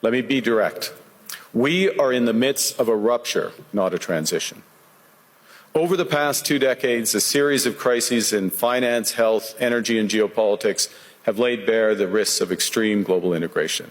Let me be direct. We are in the midst of a rupture, not a transition. Over the past 2 decades, a series of crises in finance, health, energy, and geopolitics have laid bare the risks of extreme global integration.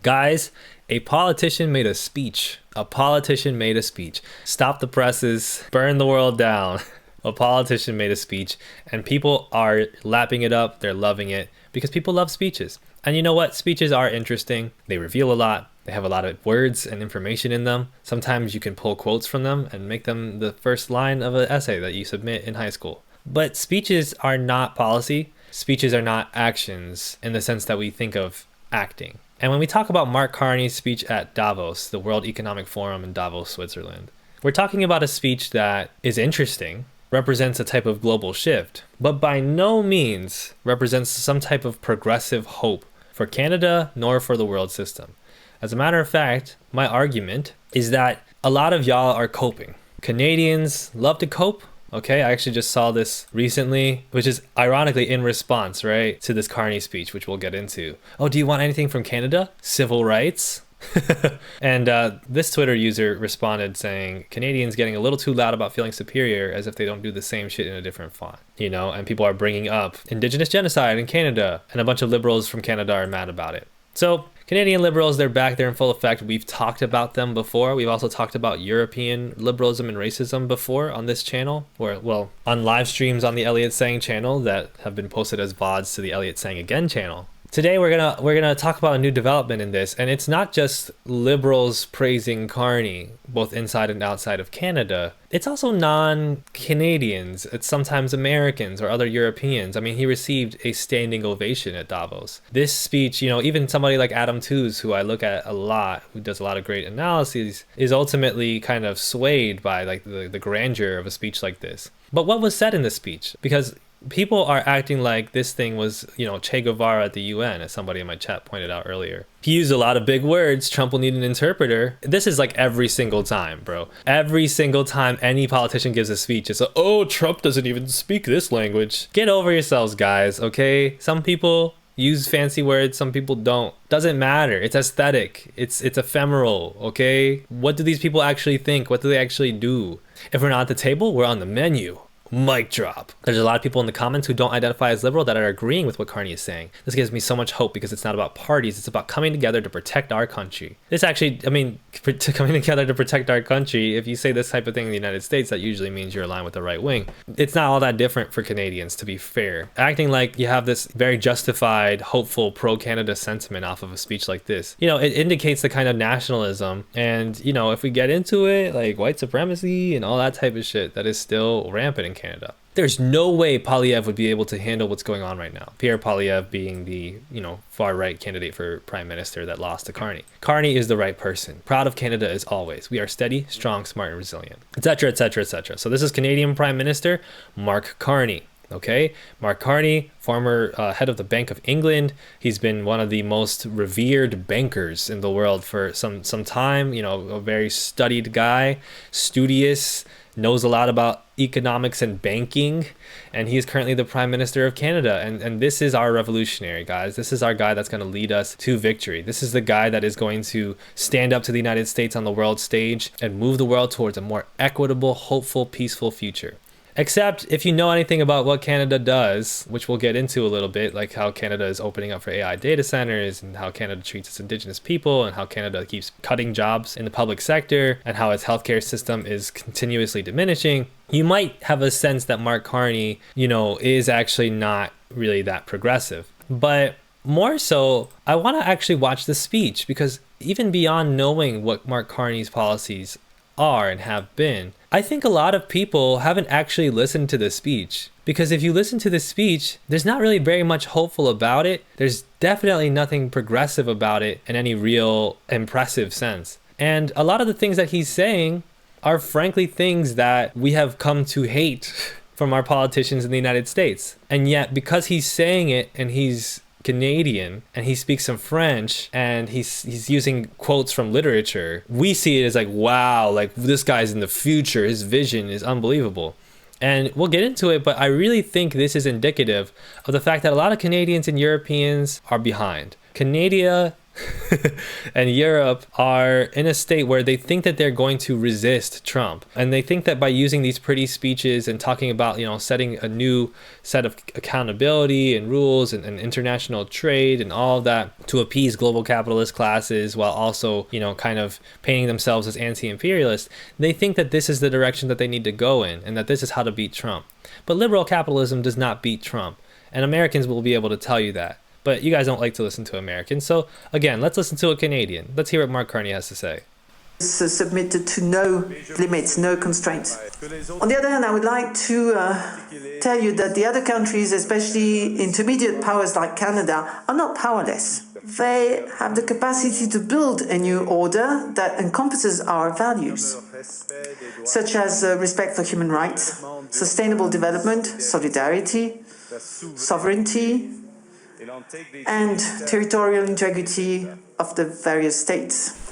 Guys, a politician made a speech. A politician made a speech. Stop the presses, burn the world down. A politician made a speech, and people are lapping it up. They're loving it because people love speeches. And you know what? Speeches are interesting. They reveal a lot. They have a lot of words and information in them. Sometimes you can pull quotes from them and make them the first line of an essay that you submit in high school. But speeches are not policy. Speeches are not actions in the sense that we think of acting. And when we talk about Mark Carney's speech at Davos, the World Economic Forum in Davos, Switzerland, we're talking about a speech that is interesting, represents a type of global shift, but by no means represents some type of progressive hope for Canada nor for the world system. As a matter of fact, my argument is that a lot of y'all are coping. Canadians love to cope. Okay, I actually just saw this recently, which is ironically in response, right, to this Carney speech, which we'll get into. Oh, do you want anything from Canada? Civil rights? And this Twitter user responded saying, Canadians getting a little too loud about feeling superior as if they don't do the same shit in a different font, you know, and people are bringing up Indigenous genocide in Canada, and a bunch of liberals from Canada are mad about it. So Canadian liberals, they're back, they're in full effect. We've talked about them before. We've also talked about European liberalism and racism before on this channel, on live streams on the Elliot Sang channel that have been posted as VODs to the Elliot Sang Again channel. Today we're gonna talk about a new development in this, and it's not just liberals praising Carney, both inside and outside of Canada. It's also non-Canadians. It's sometimes Americans or other Europeans. I mean, he received a standing ovation at Davos. This speech, you know, even somebody like Adam Tooze, who I look at a lot, who does a lot of great analyses, is ultimately kind of swayed by like the grandeur of a speech like this. But what was said in the speech? Because people are acting like this thing was, you know, Che Guevara at the UN, as somebody in my chat pointed out earlier. He used a lot of big words. Trump will need an interpreter. This is like every single time, bro. Every single time any politician gives a speech, it's like, oh, Trump doesn't even speak this language. Get over yourselves, guys, okay? Some people use fancy words, some people don't. Doesn't matter. It's aesthetic. It's ephemeral, okay? What do these people actually think? What do they actually do? If we're not at the table, we're on the menu. Mic drop. There's a lot of people in the comments who don't identify as liberal that are agreeing with what Carney is saying. This gives me so much hope because it's not about parties. It's about coming together to protect our country. This actually, I mean, coming together to protect our country, if you say this type of thing in the United States, that usually means you're aligned with the right wing. It's not all that different for Canadians, to be fair. Acting like you have this very justified, hopeful, pro-Canada sentiment off of a speech like this, you know, it indicates the kind of nationalism. And, you know, if we get into it, like white supremacy and all that type of shit that is still rampant in Canada. There's no way Poilievre would be able to handle what's going on right now. Pierre Poilievre being the, you know, far-right candidate for prime minister that lost to Carney. Carney is the right person. Proud of Canada as always. We are steady, strong, smart, and resilient, etc., etc., etc. So this is Canadian Prime Minister Mark Carney. Okay, Mark Carney, former head of the Bank of England. He's been one of the most revered bankers in the world for some time. You know, a very studied guy, studious, knows a lot about economics and banking, and he is currently the Prime Minister of Canada. And this is our revolutionary, guys. This is our guy that's going to lead us to victory. This is the guy that is going to stand up to the United States on the world stage and move the world towards a more equitable, hopeful, peaceful future. Except if you know anything about what Canada does, which we'll get into a little bit, like how Canada is opening up for AI data centers and how Canada treats its Indigenous people and how Canada keeps cutting jobs in the public sector and how its healthcare system is continuously diminishing, you might have a sense that Mark Carney, you know, is actually not really that progressive. But more so, I want to actually watch the speech because even beyond knowing what Mark Carney's policies are and have been, I think a lot of people haven't actually listened to the speech. Because if you listen to the speech, there's not really very much hopeful about it. There's definitely nothing progressive about it in any real impressive sense. And a lot of the things that he's saying are frankly things that we have come to hate from our politicians in the United States. And yet, because he's saying it and he's Canadian and he speaks some French and he's using quotes from literature, we see it as like, wow, like this guy's in the future, his vision is unbelievable. And we'll get into it, but I really think this is indicative of the fact that a lot of Canadians and Europeans are behind. Canada and Europe are in a state where they think that they're going to resist Trump. And they think that by using these pretty speeches and talking about, setting a new set of accountability and rules and international trade and all of that to appease global capitalist classes while also, kind of painting themselves as anti-imperialist, they think that this is the direction that they need to go in and that this is how to beat Trump. But liberal capitalism does not beat Trump. And Americans will be able to tell you that. But you guys don't like to listen to Americans. So again, let's listen to a Canadian. Let's hear what Mark Carney has to say. Submitted to no limits, no constraints. On the other hand, I would like to tell you that the other countries, especially intermediate powers like Canada, are not powerless. They have the capacity to build a new order that encompasses our values, such as respect for human rights, sustainable development, solidarity, sovereignty, and territorial integrity of the various states.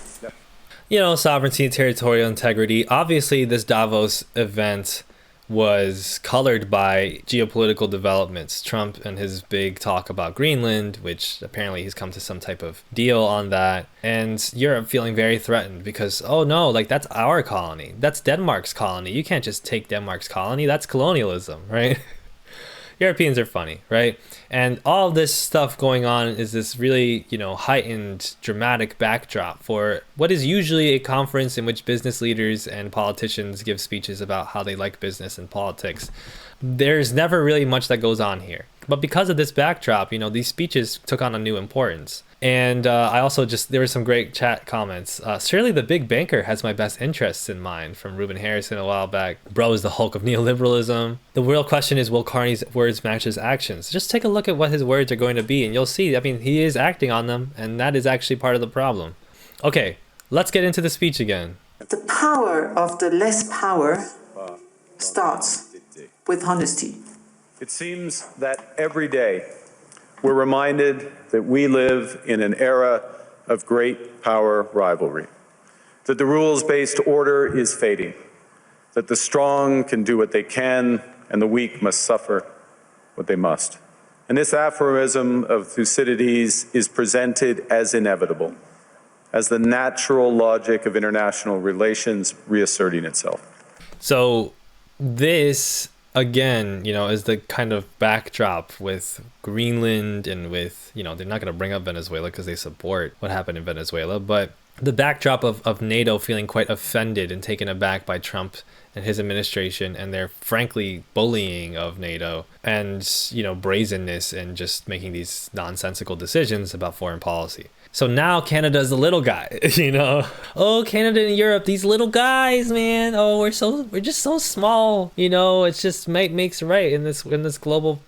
Sovereignty and territorial integrity. Obviously, this Davos event was colored by geopolitical developments. Trump and his big talk about Greenland, which apparently he's come to some type of deal on that. And Europe feeling very threatened because, oh no, that's our colony. That's Denmark's colony. You can't just take Denmark's colony. That's colonialism, right? Europeans are funny, right? And all this stuff going on is this really, heightened, dramatic backdrop for what is usually a conference in which business leaders and politicians give speeches about how they like business and politics. There's never really much that goes on here. But because of this backdrop, these speeches took on a new importance. And I also there were some great chat comments. Surely the big banker has my best interests in mind, from Ruben Harrison a while back. Bro is the Hulk of neoliberalism. The real question is, will Carney's words match his actions? Just take a look at what his words are going to be and you'll see, he is acting on them, and that is actually part of the problem. Okay, let's get into the speech again. The power of the less power starts with honesty. It seems that every day we're reminded that we live in an era of great power rivalry, that the rules-based order is fading, that the strong can do what they can and the weak must suffer what they must. And this aphorism of Thucydides is presented as inevitable, as the natural logic of international relations reasserting itself. So this, again, is the kind of backdrop with Greenland and with, they're not going to bring up Venezuela because they support what happened in Venezuela, but the backdrop of NATO feeling quite offended and taken aback by Trump and his administration and their frankly bullying of NATO and, brazenness and just making these nonsensical decisions about foreign policy. So now Canada's the little guy, Oh, Canada and Europe, these little guys, man. Oh, we're just so small, It's just makes right in this global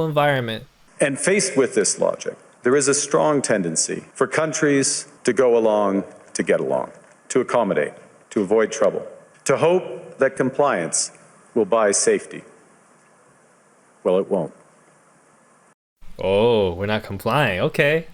environment. And faced with this logic, there is a strong tendency for countries to go along to get along, to accommodate, to avoid trouble, to hope that compliance will buy safety. Well, it won't. Oh, we're not complying. Okay.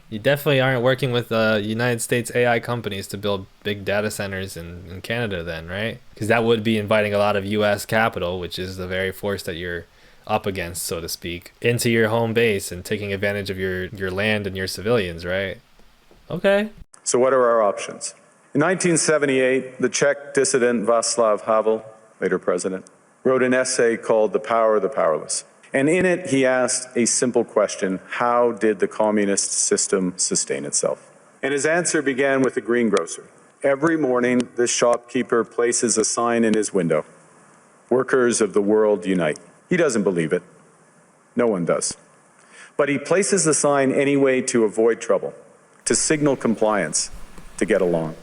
You definitely aren't working with United States AI companies to build big data centers in Canada then, right? Because that would be inviting a lot of U.S. capital, which is the very force that you're up against, so to speak, into your home base and taking advantage of your land and your civilians, right? Okay. So what are our options? In 1978, the Czech dissident Václav Havel, later president, wrote an essay called The Power of the Powerless. And in it, he asked a simple question: how did the communist system sustain itself? And his answer began with the greengrocer. Every morning, this shopkeeper places a sign in his window: "Workers of the world unite." He doesn't believe it. No one does. But he places the sign anyway to avoid trouble, to signal compliance, to get along.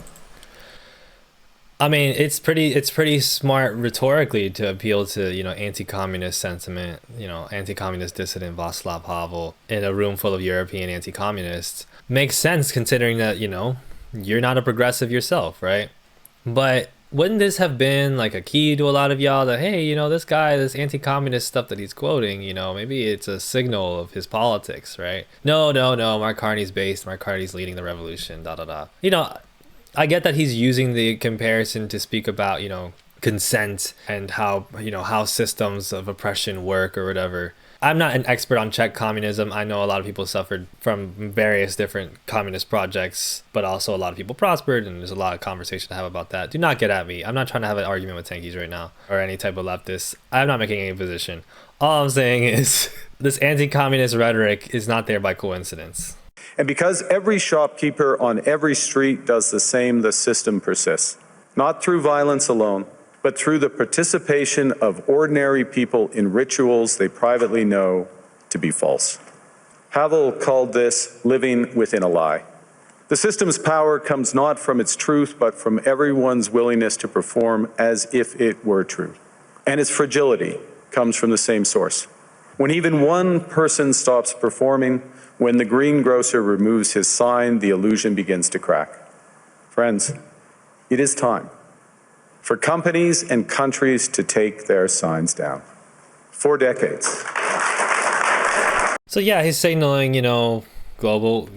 It's pretty smart rhetorically to appeal to, anti-communist sentiment, anti-communist dissident Václav Havel in a room full of European anti-communists. Makes sense considering that, you're not a progressive yourself, right? But wouldn't this have been like a key to a lot of y'all that, hey, this guy, this anti-communist stuff that he's quoting, maybe it's a signal of his politics, right? No, Mark Carney's based, Mark Carney's leading the revolution, I get that he's using the comparison to speak about, consent and how systems of oppression work or whatever. I'm not an expert on Czech communism. I know a lot of people suffered from various different communist projects, but also a lot of people prospered, and there's a lot of conversation to have about that. Do not get at me. I'm not trying to have an argument with tankies right now or any type of leftist. I'm not making any position. All I'm saying is this anti-communist rhetoric is not there by coincidence. And because every shopkeeper on every street does the same, the system persists. Not through violence alone, but through the participation of ordinary people in rituals they privately know to be false. Havel called this living within a lie. The system's power comes not from its truth, but from everyone's willingness to perform as if it were true. And its fragility comes from the same source. When even one person stops performing, when the greengrocer removes his sign, the illusion begins to crack. Friends, it is time for companies and countries to take their signs down. 4 decades. So yeah, he's signaling, global,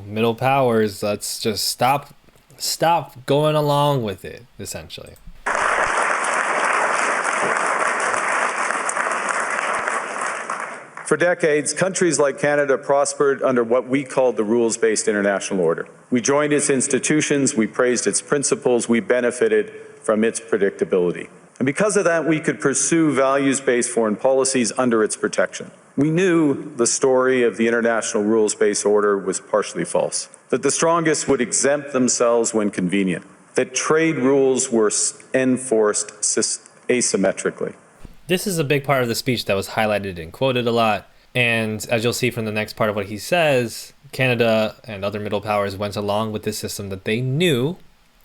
middle powers, let's just stop going along with it, essentially. For decades, countries like Canada prospered under what we called the rules-based international order. We joined its institutions, we praised its principles, we benefited from its predictability. And because of that, we could pursue values-based foreign policies under its protection. We knew the story of the international rules-based order was partially false, that the strongest would exempt themselves when convenient, that trade rules were enforced asymmetrically. This is a big part of the speech that was highlighted and quoted a lot. And as you'll see from the next part of what he says, Canada and other middle powers went along with this system that they knew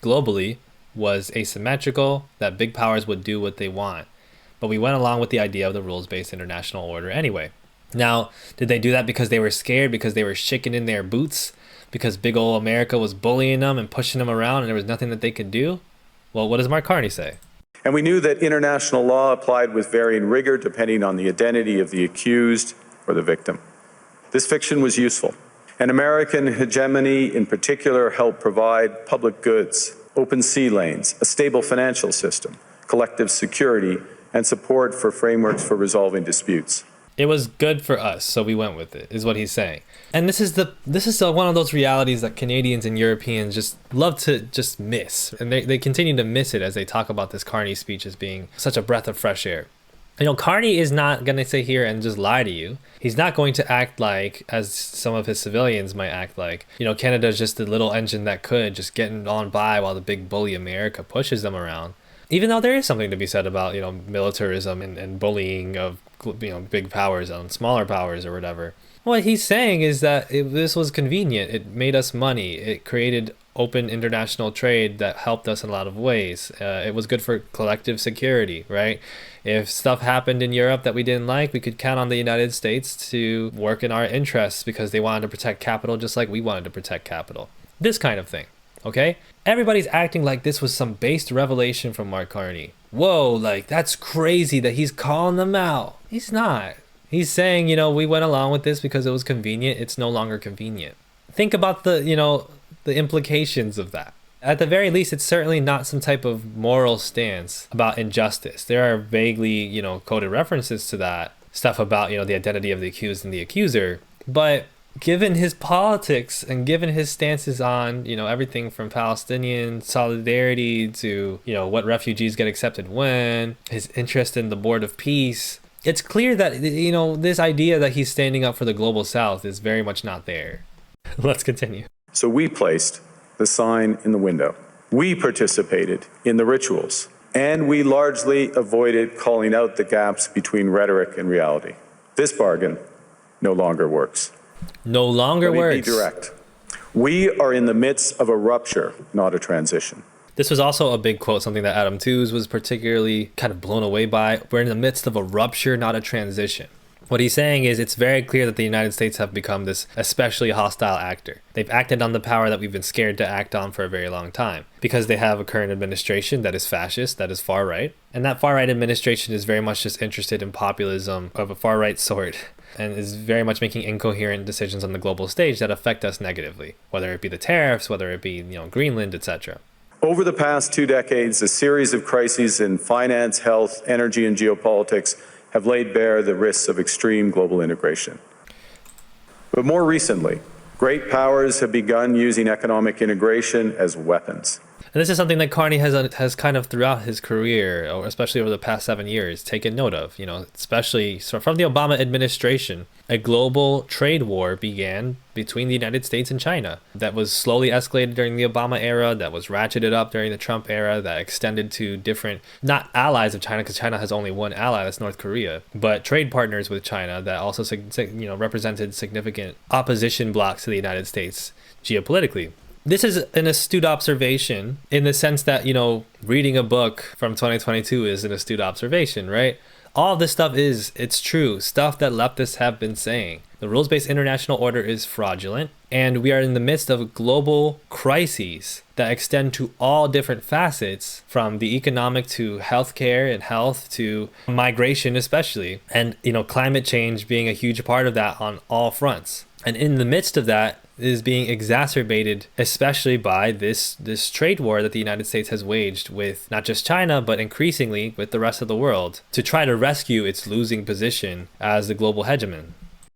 globally was asymmetrical, that big powers would do what they want. But we went along with the idea of the rules-based international order anyway. Now, did they do that because they were scared, because they were shaking in their boots, because big old America was bullying them and pushing them around and there was nothing that they could do? Well, what does Mark Carney say? And we knew that international law applied with varying rigor depending on the identity of the accused or the victim. This fiction was useful. And American hegemony in particular helped provide public goods, open sea lanes, a stable financial system, collective security, and support for frameworks for resolving disputes. It was good for us, so we went with it, is what he's saying. And this is one of those realities that Canadians and Europeans just love to just miss. And they continue to miss it as they talk about this Carney speech as being such a breath of fresh air. Carney is not going to sit here and just lie to you. He's not going to act like, as some of his civilians might act like, Canada's just the little engine that could, just getting on by while the big bully America pushes them around. Even though there is something to be said about, militarism and bullying of, big powers on smaller powers or whatever. What he's saying is that this was convenient. It made us money. It created open international trade that helped us in a lot of ways. It was good for collective security, right? If stuff happened in Europe that we didn't like, we could count on the United States to work in our interests because they wanted to protect capital just like we wanted to protect capital. This kind of thing, okay? Everybody's acting like this was some based revelation from Mark Carney. Whoa, that's crazy that he's calling them out. He's not. He's saying, we went along with this because it was convenient. It's no longer convenient. Think about the implications of that. At the very least, it's certainly not some type of moral stance about injustice. There are vaguely, coded references to that stuff about, the identity of the accused and the accuser. But given his politics and given his stances on, everything from Palestinian solidarity to, what refugees get accepted when, his interest in the Board of Peace, it's clear that, this idea that he's standing up for the global South is very much not there. Let's continue. So we placed the sign in the window. We participated in the rituals, and we largely avoided calling out the gaps between rhetoric and reality. This bargain no longer works. No longer works. Let me be direct. We are in the midst of a rupture, not a transition. This was also a big quote, something that Adam Tooze was particularly kind of blown away by. We're in the midst of a rupture, not a transition. What he's saying is it's very clear that the United States have become this especially hostile actor. They've acted on the power that we've been scared to act on for a very long time because they have a current administration that is fascist, that is far right. And that far right administration is very much just interested in populism of a far right sort and is very much making incoherent decisions on the global stage that affect us negatively, whether it be the tariffs, whether it be, Greenland, etc. Over the past 2 decades, a series of crises in finance, health, energy, and geopolitics have laid bare the risks of extreme global integration. But more recently, great powers have begun using economic integration as weapons. And this is something that Carney has kind of throughout his career, or especially over the past 7 years, taken note of. Especially from the Obama administration, a global trade war began between the United States and China that was slowly escalated during the Obama era, that was ratcheted up during the Trump era, that extended to different, not allies of China, because China has only one ally, that's North Korea, but trade partners with China that also represented significant opposition blocks to the United States geopolitically. This is an astute observation in the sense that, reading a book from 2022 is an astute observation, right? All this stuff it's true, stuff that leftists have been saying. The rules-based international order is fraudulent, and we are in the midst of global crises that extend to all different facets, from the economic to healthcare and health to migration especially, and, climate change being a huge part of that on all fronts. And in the midst of that, is being exacerbated, especially by this trade war that the United States has waged with not just China, but increasingly with the rest of the world to try to rescue its losing position as the global hegemon.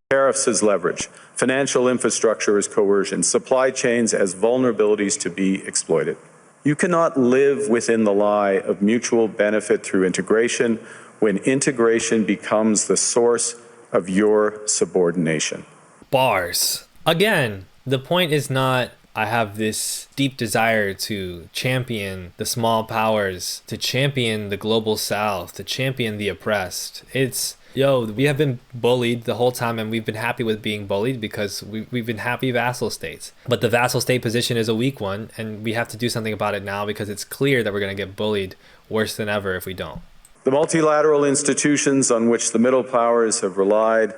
Tariffs as leverage, financial infrastructure as coercion, supply chains as vulnerabilities to be exploited. You cannot live within the lie of mutual benefit through integration when integration becomes the source of your subordination. Bars. Again, the point is not, I have this deep desire to champion the small powers, to champion the global south, to champion the oppressed. It's, we have been bullied the whole time, and we've been happy with being bullied because we've been happy vassal states. But the vassal state position is a weak one, and we have to do something about it now because it's clear that we're going to get bullied worse than ever if we don't. The multilateral institutions on which the middle powers have relied,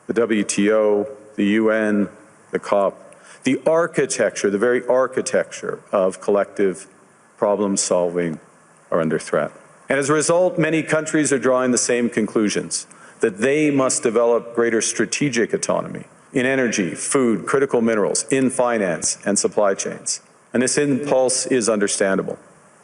the WTO, the UN, the COP, the very architecture of collective problem solving are under threat. And as a result, many countries are drawing the same conclusions, that they must develop greater strategic autonomy in energy, food, critical minerals, in finance and supply chains. And this impulse is understandable.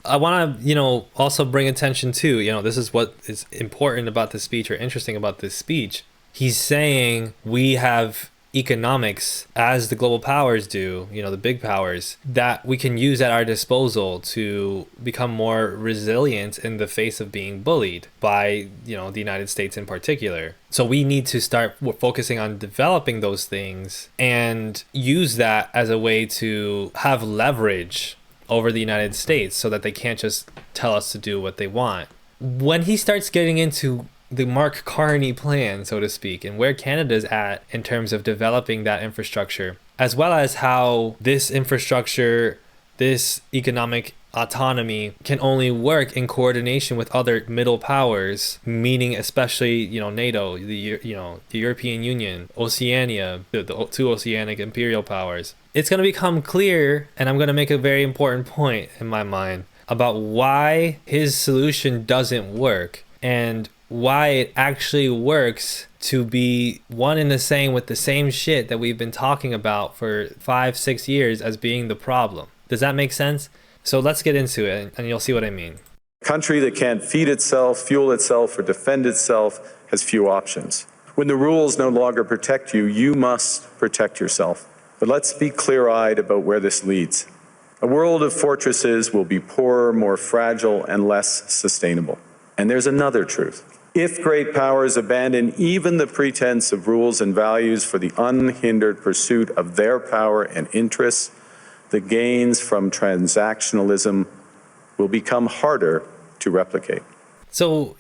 I want to, also bring attention to, this is what is important about this speech, or interesting about this speech. He's saying we have economics, as the global powers do, the big powers, that we can use at our disposal to become more resilient in the face of being bullied by, the United States in particular. So we need to start focusing on developing those things and use that as a way to have leverage over the United States so that they can't just tell us to do what they want. When he starts getting into the Mark Carney plan, so to speak, and where Canada's at in terms of developing that infrastructure, as well as how this infrastructure, this economic autonomy can only work in coordination with other middle powers, meaning especially, NATO, the European Union, Oceania, the two oceanic imperial powers. It's going to become clear, and I'm going to make a very important point in my mind about why his solution doesn't work, and why it actually works to be one and the same with the same shit that we've been talking about for 5-6 years as being the problem. Does that make sense? So let's get into it, and you'll see what I mean. A country that can't feed itself, fuel itself, or defend itself has few options. When the rules no longer protect you, you must protect yourself. But let's be clear-eyed about where this leads. A world of fortresses will be poorer, more fragile, and less sustainable. And there's another truth. If great powers abandon even the pretense of rules and values for the unhindered pursuit of their power and interests, the gains from transactionalism will become harder to replicate. So,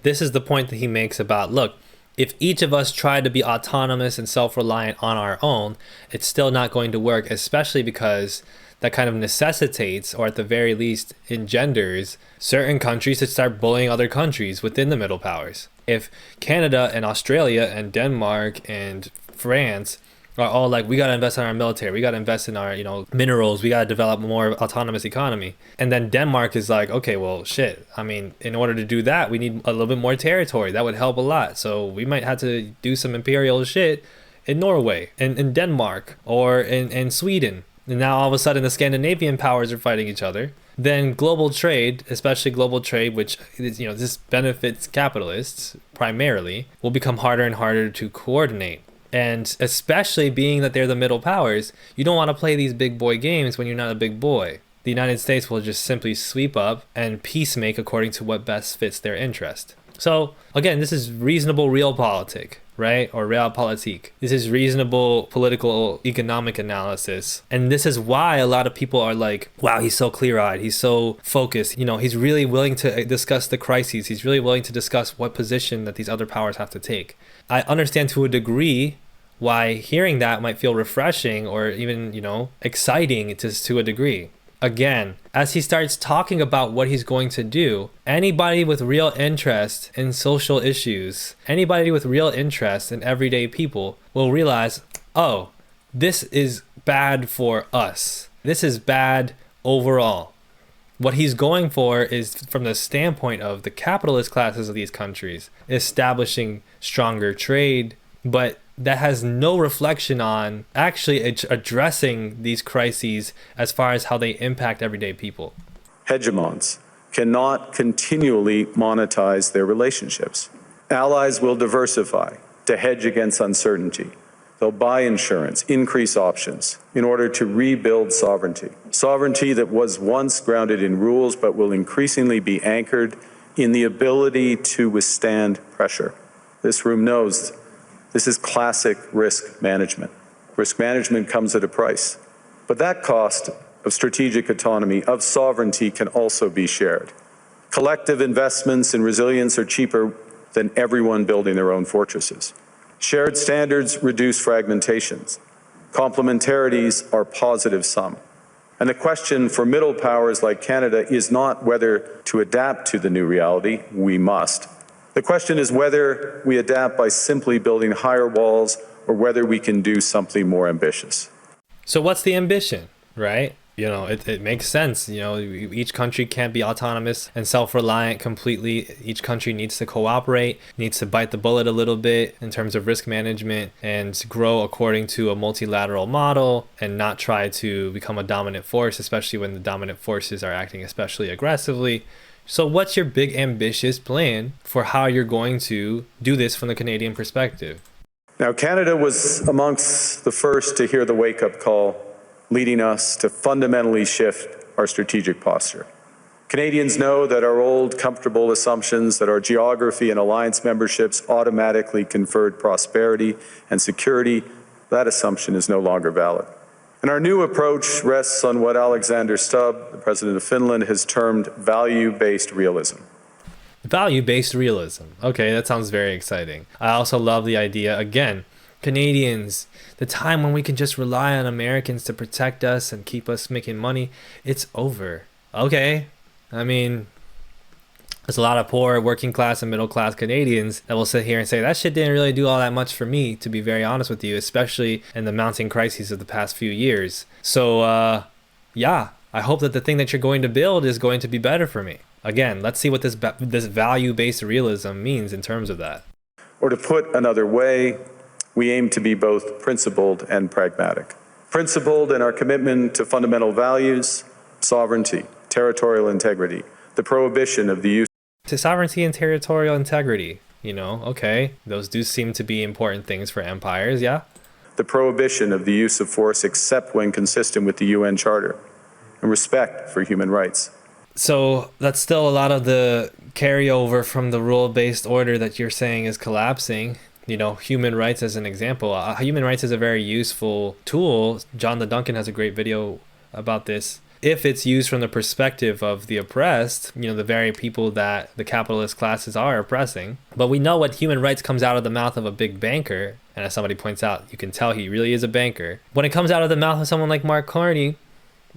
this is the point that he makes about, look, if each of us try to be autonomous and self-reliant on our own, it's still not going to work, especially because that kind of necessitates, or at the very least engenders, certain countries to start bullying other countries within the middle powers. If Canada and Australia and Denmark and France are all like, we got to invest in our military, we got to invest in our, minerals, we got to develop more autonomous economy. And then Denmark is like, okay, well, shit. I mean, in order to do that, we need a little bit more territory. That would help a lot. So we might have to do some imperial shit in Norway, in Denmark, or in Sweden. And now all of a sudden the Scandinavian powers are fighting each other. then global trade, especially global trade, which is, this benefits capitalists primarily, will become harder and harder to coordinate. And especially being that they're the middle powers, you don't want to play these big boy games when you're not a big boy. The United States will just simply sweep up and peacemake according to what best fits their interest. So again, this is reasonable realpolitik, right? Or realpolitik. This is reasonable political economic analysis. And this is why a lot of people are like, wow, he's so clear-eyed. He's so focused. He's really willing to discuss the crises. He's really willing to discuss what position that these other powers have to take. I understand to a degree why hearing that might feel refreshing or even, exciting to a degree. Again, as he starts talking about what he's going to do, anybody with real interest in social issues, anybody with real interest in everyday people will realize, oh, this is bad for us. This is bad overall. What he's going for is, from the standpoint of the capitalist classes of these countries, establishing stronger trade, but that has no reflection on actually addressing these crises as far as how they impact everyday people. Hegemons cannot continually monetize their relationships. Allies will diversify to hedge against uncertainty. They'll buy insurance, increase options in order to rebuild sovereignty. Sovereignty that was once grounded in rules but will increasingly be anchored in the ability to withstand pressure. This room knows this is classic risk management. Risk management comes at a price. But that cost of strategic autonomy, of sovereignty, can also be shared. Collective investments in resilience are cheaper than everyone building their own fortresses. Shared standards reduce fragmentations. Complementarities are positive sum. And the question for middle powers like Canada is not whether to adapt to the new reality. We must. The question is whether we adapt by simply building higher walls or whether we can do something more ambitious. So what's the ambition, right? It makes sense. Each country can't be autonomous and self-reliant completely. Each country needs to cooperate, needs to bite the bullet a little bit in terms of risk management and grow according to a multilateral model and not try to become a dominant force, especially when the dominant forces are acting especially aggressively. So what's your big ambitious plan for how you're going to do this from the Canadian perspective? Now, Canada was amongst the first to hear the wake-up call, leading us to fundamentally shift our strategic posture. Canadians know that our old, comfortable assumptions that our geography and alliance memberships automatically conferred prosperity and security, that assumption is no longer valid. And our new approach rests on what Alexander Stubb, the president of Finland, has termed value-based realism. Value-based realism. Okay, that sounds very exciting. I also love the idea, again, Canadians, the time when we can just rely on Americans to protect us and keep us making money, it's over. Okay, there's a lot of poor working class and middle class Canadians that will sit here and say that shit didn't really do all that much for me, to be very honest with you, especially in the mounting crises of the past few years. So I hope that the thing that you're going to build is going to be better for me. Again, let's see what this value-based realism means in terms of that. Or to put another way, we aim to be both principled and pragmatic. Principled in our commitment to fundamental values, sovereignty, territorial integrity, the prohibition of the use to sovereignty and territorial integrity, okay, those do seem to be important things for empires, yeah? The prohibition of the use of force except when consistent with the UN Charter, and respect for human rights. So that's still a lot of the carryover from the rule-based order that you're saying is collapsing. Human rights as an example. Human rights is a very useful tool. John the Duncan has a great video about this. If it's used from the perspective of the oppressed, the very people that the capitalist classes are oppressing. But we know what human rights comes out of the mouth of a big banker. And as somebody points out, you can tell he really is a banker. When it comes out of the mouth of someone like Mark Carney,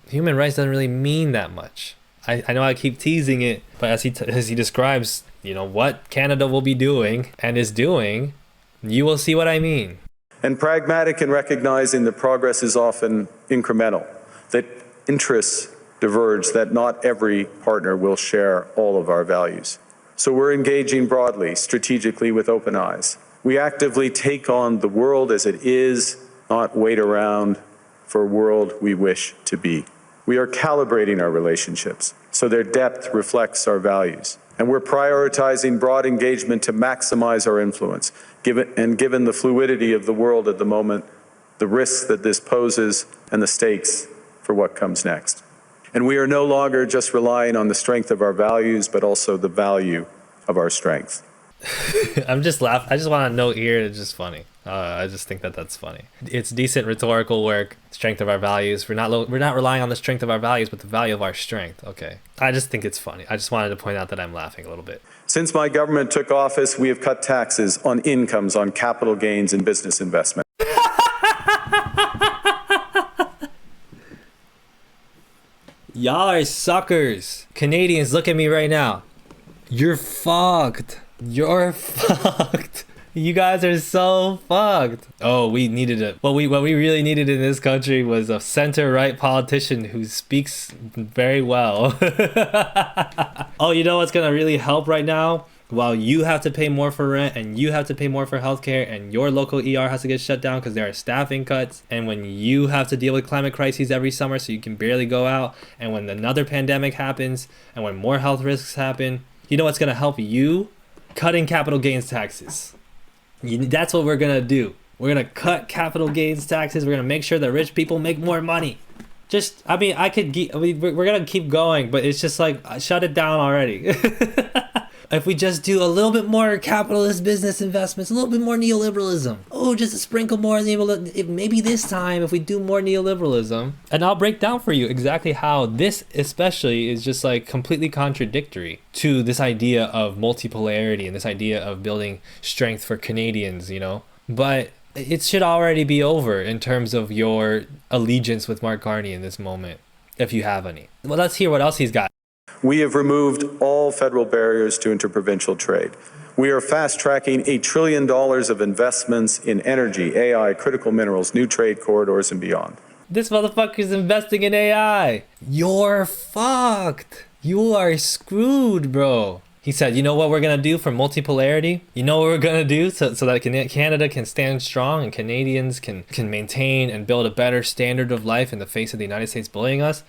human rights doesn't really mean that much. I know I keep teasing it, but as he describes, what Canada will be doing and is doing, you will see what I mean. And pragmatic in recognizing that progress is often incremental, that interests diverge, that not every partner will share all of our values. So we're engaging broadly, strategically, with open eyes. We actively take on the world as it is, not wait around for a world we wish to be. We are calibrating our relationships so their depth reflects our values. And we're prioritizing broad engagement to maximize our influence, given the fluidity of the world at the moment, the risks that this poses, and the stakes for what comes next. And we are no longer just relying on the strength of our values, but also the value of our strength. I'm just laughing. I just want to note here, it's just funny. I just think that that's funny. It's decent rhetorical work. Strength of our values. We're not relying on the strength of our values, but the value of our strength. Okay. I just think it's funny. I just wanted to point out that I'm laughing a little bit. Since my government took office, we have cut taxes on incomes, on capital gains, and business investment. Y'all are suckers. Canadians, look at me right now. You're fucked. You're fucked. You guys are so fucked. Oh, we needed it. What we really needed in this country was a center-right politician who speaks very well. Oh, you know what's gonna really help right now? While you have to pay more for rent and you have to pay more for healthcare and your local ER has to get shut down because there are staffing cuts, and when you have to deal with climate crises every summer so you can barely go out, and when another pandemic happens, and when more health risks happen, you know what's gonna help you? Cutting capital gains taxes. That's what we're gonna do. We're gonna cut capital gains taxes. We're gonna make sure that rich people make more money. Just, I mean, we're gonna keep going, but it's just like, shut it down already. If we just do a little bit more capitalist business investments, a little bit more neoliberalism. Oh, just a sprinkle more neoliberalism. Maybe this time, if we do more neoliberalism. And I'll break down for you exactly how this especially is just like completely contradictory to this idea of multipolarity and this idea of building strength for Canadians, you know? But it should already be over in terms of your allegiance with Mark Carney in this moment, if you have any. Well, let's hear what else he's got. We have removed all federal barriers to interprovincial trade. We are fast-tracking $1 trillion of investments in energy, AI, critical minerals, new trade corridors, and beyond. This motherfucker's investing in AI. You're fucked. You are screwed, bro. He said, you know what we're going to do for multipolarity? You know what we're going to do so that Canada can stand strong and Canadians can maintain and build a better standard of life in the face of the United States bullying us?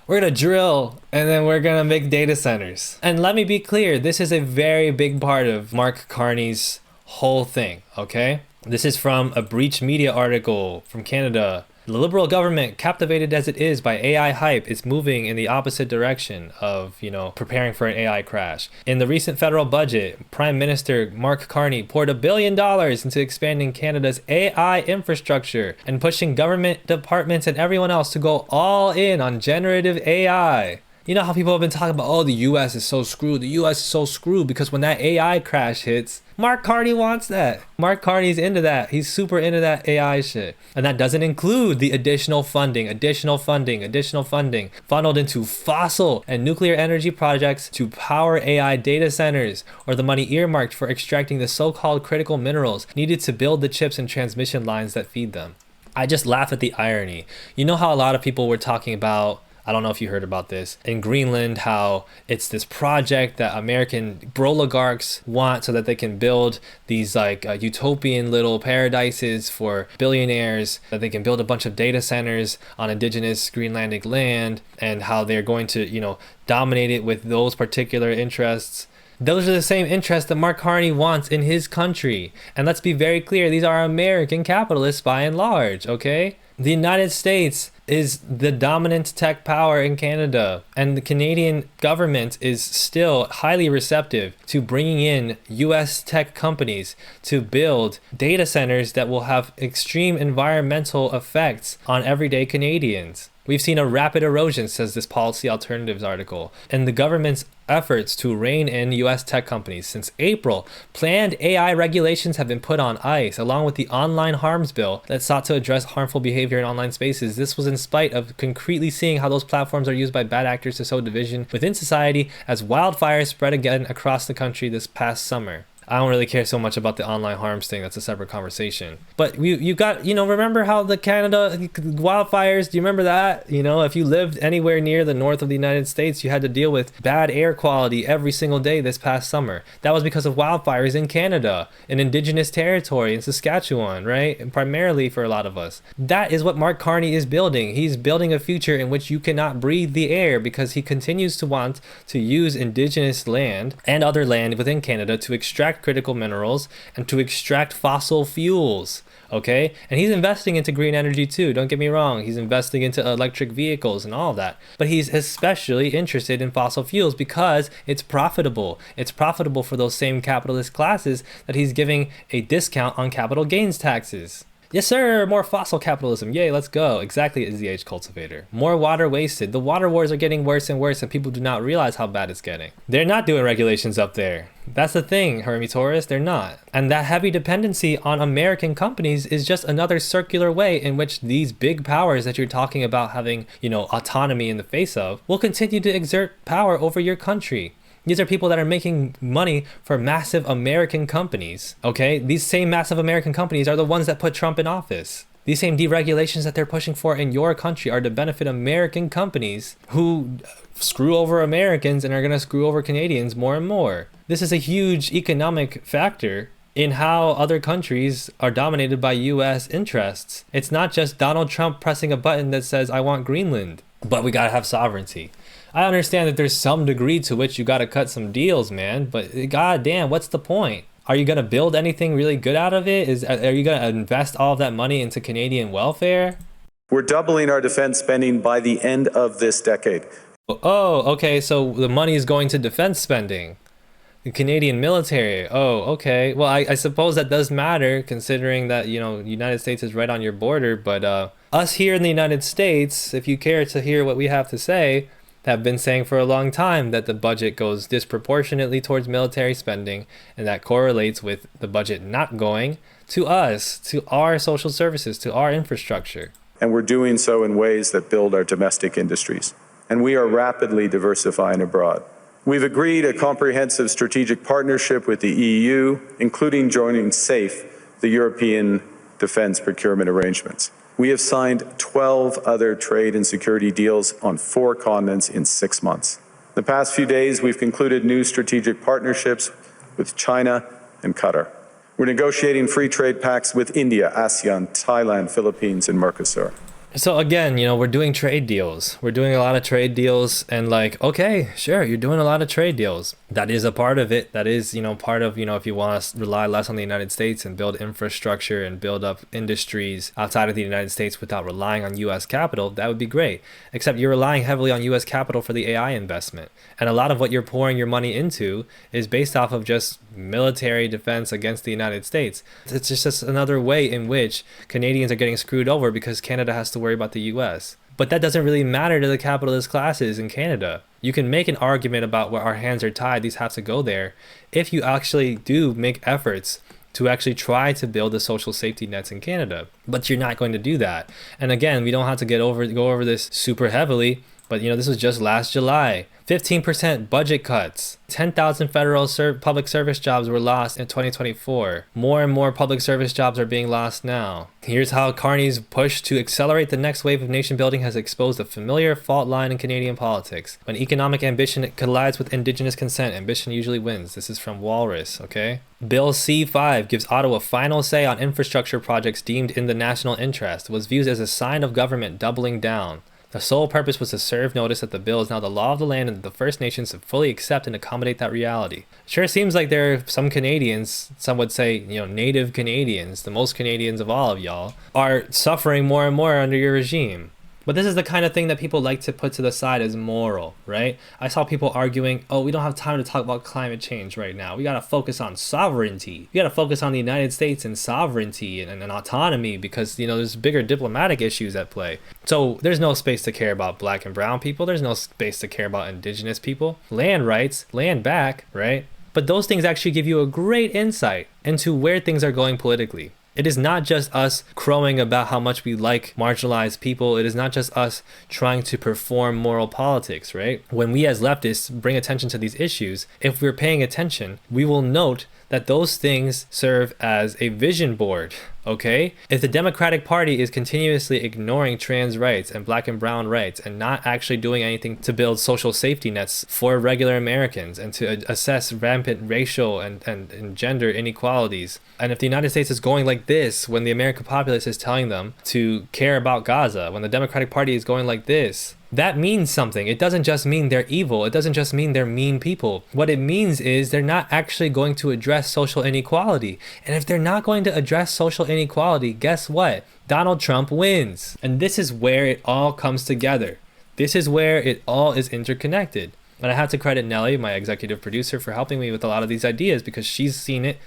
We're gonna drill and then we're gonna make data centers. And let me be clear, this is a very big part of Mark Carney's whole thing, okay? This is from a Breach Media article from Canada. The Liberal government, captivated as it is by AI hype, is moving in the opposite direction of, preparing for an AI crash. In the recent federal budget, Prime Minister Mark Carney poured $1 billion into expanding Canada's AI infrastructure and pushing government departments and everyone else to go all in on generative AI. You know how people have been talking about, oh, the US is so screwed. The US is so screwed because when that AI crash hits, Mark Carney wants that. Mark Carney's into that. He's super into that AI shit. And that doesn't include the additional funding funneled into fossil and nuclear energy projects to power AI data centers, or the money earmarked for extracting the so-called critical minerals needed to build the chips and transmission lines that feed them. I just laugh at the irony. You know how a lot of people were talking about, I don't know if you heard about this, in Greenland, how it's this project that American oligarchs want so that they can build these utopian little paradises for billionaires, that they can build a bunch of data centers on indigenous Greenlandic land, and how they're going to, dominate it with those particular interests. Those are the same interests that Mark Carney wants in his country. And let's be very clear, these are American capitalists by and large, okay? The United States is the dominant tech power in Canada, and the Canadian government is still highly receptive to bringing in US tech companies to build data centers that will have extreme environmental effects on everyday Canadians. We've seen a rapid erosion, says this Policy Alternatives article, in the government's efforts to rein in US tech companies. Since April, planned AI regulations have been put on ice, along with the Online Harms Bill that sought to address harmful behavior in online spaces. This was in spite of concretely seeing how those platforms are used by bad actors to sow division within society as wildfires spread again across the country this past summer. I don't really care so much about the online harms thing. That's a separate conversation. But you got, remember how the Canada wildfires, do you remember that? If you lived anywhere near the north of the United States, you had to deal with bad air quality every single day this past summer. That was because of wildfires in Canada, an indigenous territory in Saskatchewan, right? And primarily for a lot of us. That is what Mark Carney is building. He's building a future in which you cannot breathe the air because he continues to want to use indigenous land and other land within Canada to extract critical minerals and to extract fossil fuels. Okay, and he's investing into green energy too, don't get me wrong. He's investing into electric vehicles and all of that, but he's especially interested in fossil fuels because it's profitable. It's profitable for those same capitalist classes that he's giving a discount on capital gains taxes. Yes, sir. More fossil capitalism. Yay, let's go. Exactly, is the age cultivator. More water wasted. The water wars are getting worse and worse, and people do not realize how bad it's getting. They're not doing regulations up there. That's the thing, Hermitaurus. They're not. And that heavy dependency on American companies is just another circular way in which these big powers that you're talking about having, autonomy in the face of, will continue to exert power over your country. These are people that are making money for massive American companies, okay? These same massive American companies are the ones that put Trump in office. These same deregulations that they're pushing for in your country are to benefit American companies who screw over Americans and are going to screw over Canadians more and more. This is a huge economic factor in how other countries are dominated by US interests. It's not just Donald Trump pressing a button that says, I want Greenland, but we got to have sovereignty. I understand that there's some degree to which you got to cut some deals, man, but goddamn, what's the point? Are you going to build anything really good out of it? Are you going to invest all of that money into Canadian welfare? We're doubling our defense spending by the end of this decade. Oh, okay, so the money is going to defense spending. The Canadian military. Oh, okay. Well, I suppose that does matter considering that, the United States is right on your border, but us here in the United States, if you care to hear what we have to say, have been saying for a long time that the budget goes disproportionately towards military spending, and that correlates with the budget not going to us, to our social services, to our infrastructure. And we're doing so in ways that build our domestic industries. And we are rapidly diversifying abroad. We've agreed a comprehensive strategic partnership with the EU, including joining SAFE, the European Defence Procurement Arrangements. We have signed 12 other trade and security deals on 4 continents in 6 months. The past few days, we've concluded new strategic partnerships with China and Qatar. We're negotiating free trade pacts with India, ASEAN, Thailand, Philippines, and Mercosur. So again, we're doing trade deals. We're doing a lot of trade deals, and okay, sure, you're doing a lot of trade deals. That is a part of it. That is, part of, if you want to rely less on the United States and build infrastructure and build up industries outside of the United States without relying on U.S. capital, that would be great. Except you're relying heavily on U.S. capital for the AI investment. And a lot of what you're pouring your money into is based off of just military defense against the United States. It's just another way in which Canadians are getting screwed over because Canada has to worry about the US. But that doesn't really matter to the capitalist classes in Canada. You can make an argument about where our hands are tied, these have to go there, if you actually do make efforts to actually try to build the social safety nets in Canada. But you're not going to do that. And again, we don't have to go over this super heavily, but this was just last July. 15% budget cuts. 10,000 federal public service jobs were lost in 2024. More and more public service jobs are being lost now. Here's how Carney's push to accelerate the next wave of nation building has exposed a familiar fault line in Canadian politics. When economic ambition collides with indigenous consent, ambition usually wins. This is from Walrus, okay? Bill C-5 gives Ottawa final say on infrastructure projects deemed in the national interest. Was viewed as a sign of government doubling down. The sole purpose was to serve notice that the bill is now the law of the land and that the First Nations to fully accept and accommodate that reality. Sure seems like there are some Canadians, some would say, native Canadians, the most Canadians of all of y'all, are suffering more and more under your regime. But this is the kind of thing that people like to put to the side as moral, right? I saw people arguing, oh, we don't have time to talk about climate change right now. We got to focus on sovereignty. We got to focus on the United States and sovereignty and autonomy because, there's bigger diplomatic issues at play. So there's no space to care about black and brown people. There's no space to care about indigenous people. Land rights, land back, right? But those things actually give you a great insight into where things are going politically. It is not just us crowing about how much we like marginalized people. It is not just us trying to perform moral politics, right? When we as leftists bring attention to these issues, if we're paying attention, we will note that those things serve as a vision board, okay? If the Democratic Party is continuously ignoring trans rights and black and brown rights and not actually doing anything to build social safety nets for regular Americans and to assess rampant racial and gender inequalities, and if the United States is going like this when the American populace is telling them to care about Gaza, when the Democratic Party is going like this, that means something. It doesn't just mean they're evil. It doesn't just mean they're mean people. What it means is they're not actually going to address social inequality. And if they're not going to address social inequality, guess what? Donald Trump wins. And this is where it all comes together. This is where it all is interconnected. And I have to credit Nelly, my executive producer, for helping me with a lot of these ideas because she's seen it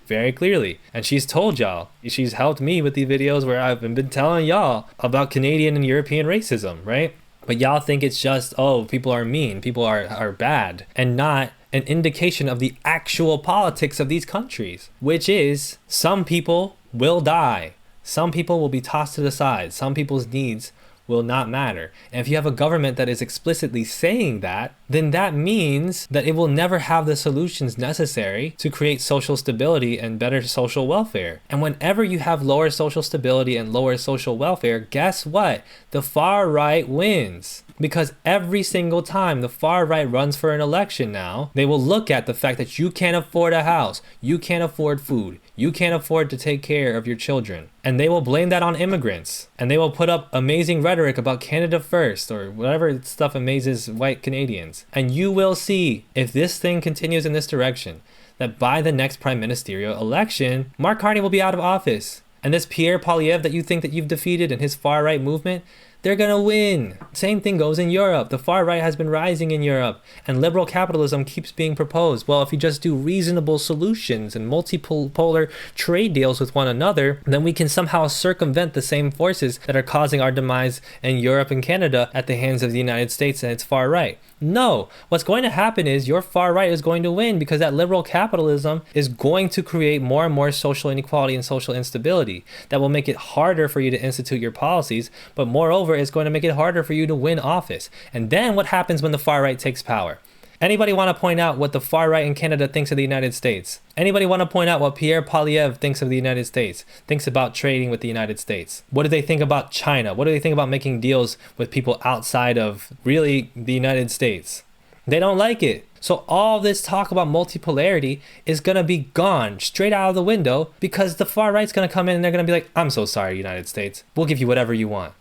very clearly. And she's told y'all, she's helped me with the videos where I've been telling y'all about Canadian and European racism, right? But y'all think it's just, oh, people are mean, people are bad, and not an indication of the actual politics of these countries, which is some people will die. Some people will be tossed to the side. Some people's needs will not matter. And if you have a government that is explicitly saying that, then that means that it will never have the solutions necessary to create social stability and better social welfare. And whenever you have lower social stability and lower social welfare, guess what? The far right wins. Because every single time the far right runs for an election now, they will look at the fact that you can't afford a house, you can't afford food, you can't afford to take care of your children. And they will blame that on immigrants. And they will put up amazing rhetoric about Canada first or whatever stuff amazes white Canadians. And you will see, if this thing continues in this direction, that by the next prime ministerial election, Mark Carney will be out of office. And this Pierre Poilievre that you think that you've defeated and his far right movement, they're gonna win. Same thing goes in Europe. The far right has been rising in Europe and liberal capitalism keeps being proposed. Well, if you just do reasonable solutions and multipolar trade deals with one another, then we can somehow circumvent the same forces that are causing our demise in Europe and Canada at the hands of the United States and its far right. No, what's going to happen is your far right is going to win because that liberal capitalism is going to create more and more social inequality and social instability that will make it harder for you to institute your policies, but moreover, it's going to make it harder for you to win office. And then what happens when the far right takes power? Anybody want to point out what the far right in Canada thinks of the United States? Anybody want to point out what Pierre Poilievre thinks of the United States? Thinks about trading with the United States? What do they think about China? What do they think about making deals with people outside of really the United States? They don't like it. So all this talk about multipolarity is going to be gone straight out of the window because the far right's going to come in and they're going to be like, I'm so sorry, United States. We'll give you whatever you want.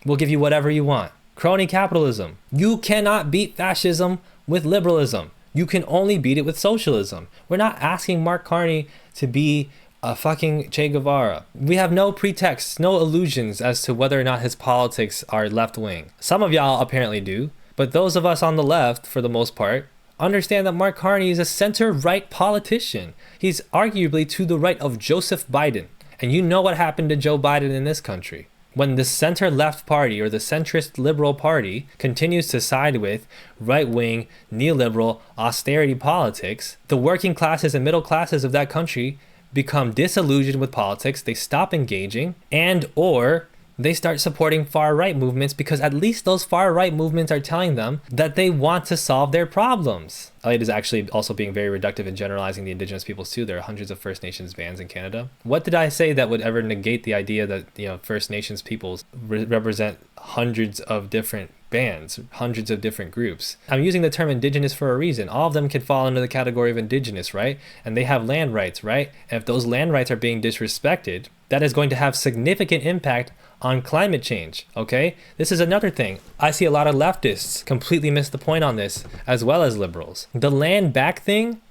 We'll give you whatever you want. Crony capitalism. You cannot beat fascism with liberalism. You can only beat it with socialism. We're not asking Mark Carney to be a fucking Che Guevara. We have no pretexts, no illusions as to whether or not his politics are left-wing. Some of y'all apparently do, but those of us on the left, for the most part, understand that Mark Carney is a center-right politician. He's arguably to the right of Joseph Biden. And you know what happened to Joe Biden in this country. When the center-left party or the centrist liberal party continues to side with right-wing, neoliberal, austerity politics, the working classes and middle classes of that country become disillusioned with politics, they stop engaging, and or they start supporting far-right movements because at least those far-right movements are telling them that they want to solve their problems. Elliot is actually also being very reductive in generalizing the indigenous peoples too. There are hundreds of First Nations bands in Canada. What did I say that would ever negate the idea that First Nations peoples represent hundreds of different bands, hundreds of different groups? I'm using the term indigenous for a reason. All of them can fall under the category of indigenous, right? And they have land rights, right? And if those land rights are being disrespected, that is going to have significant impact on climate change, okay? This is another thing. I see a lot of leftists completely miss the point on this, as well as liberals. The land back thing,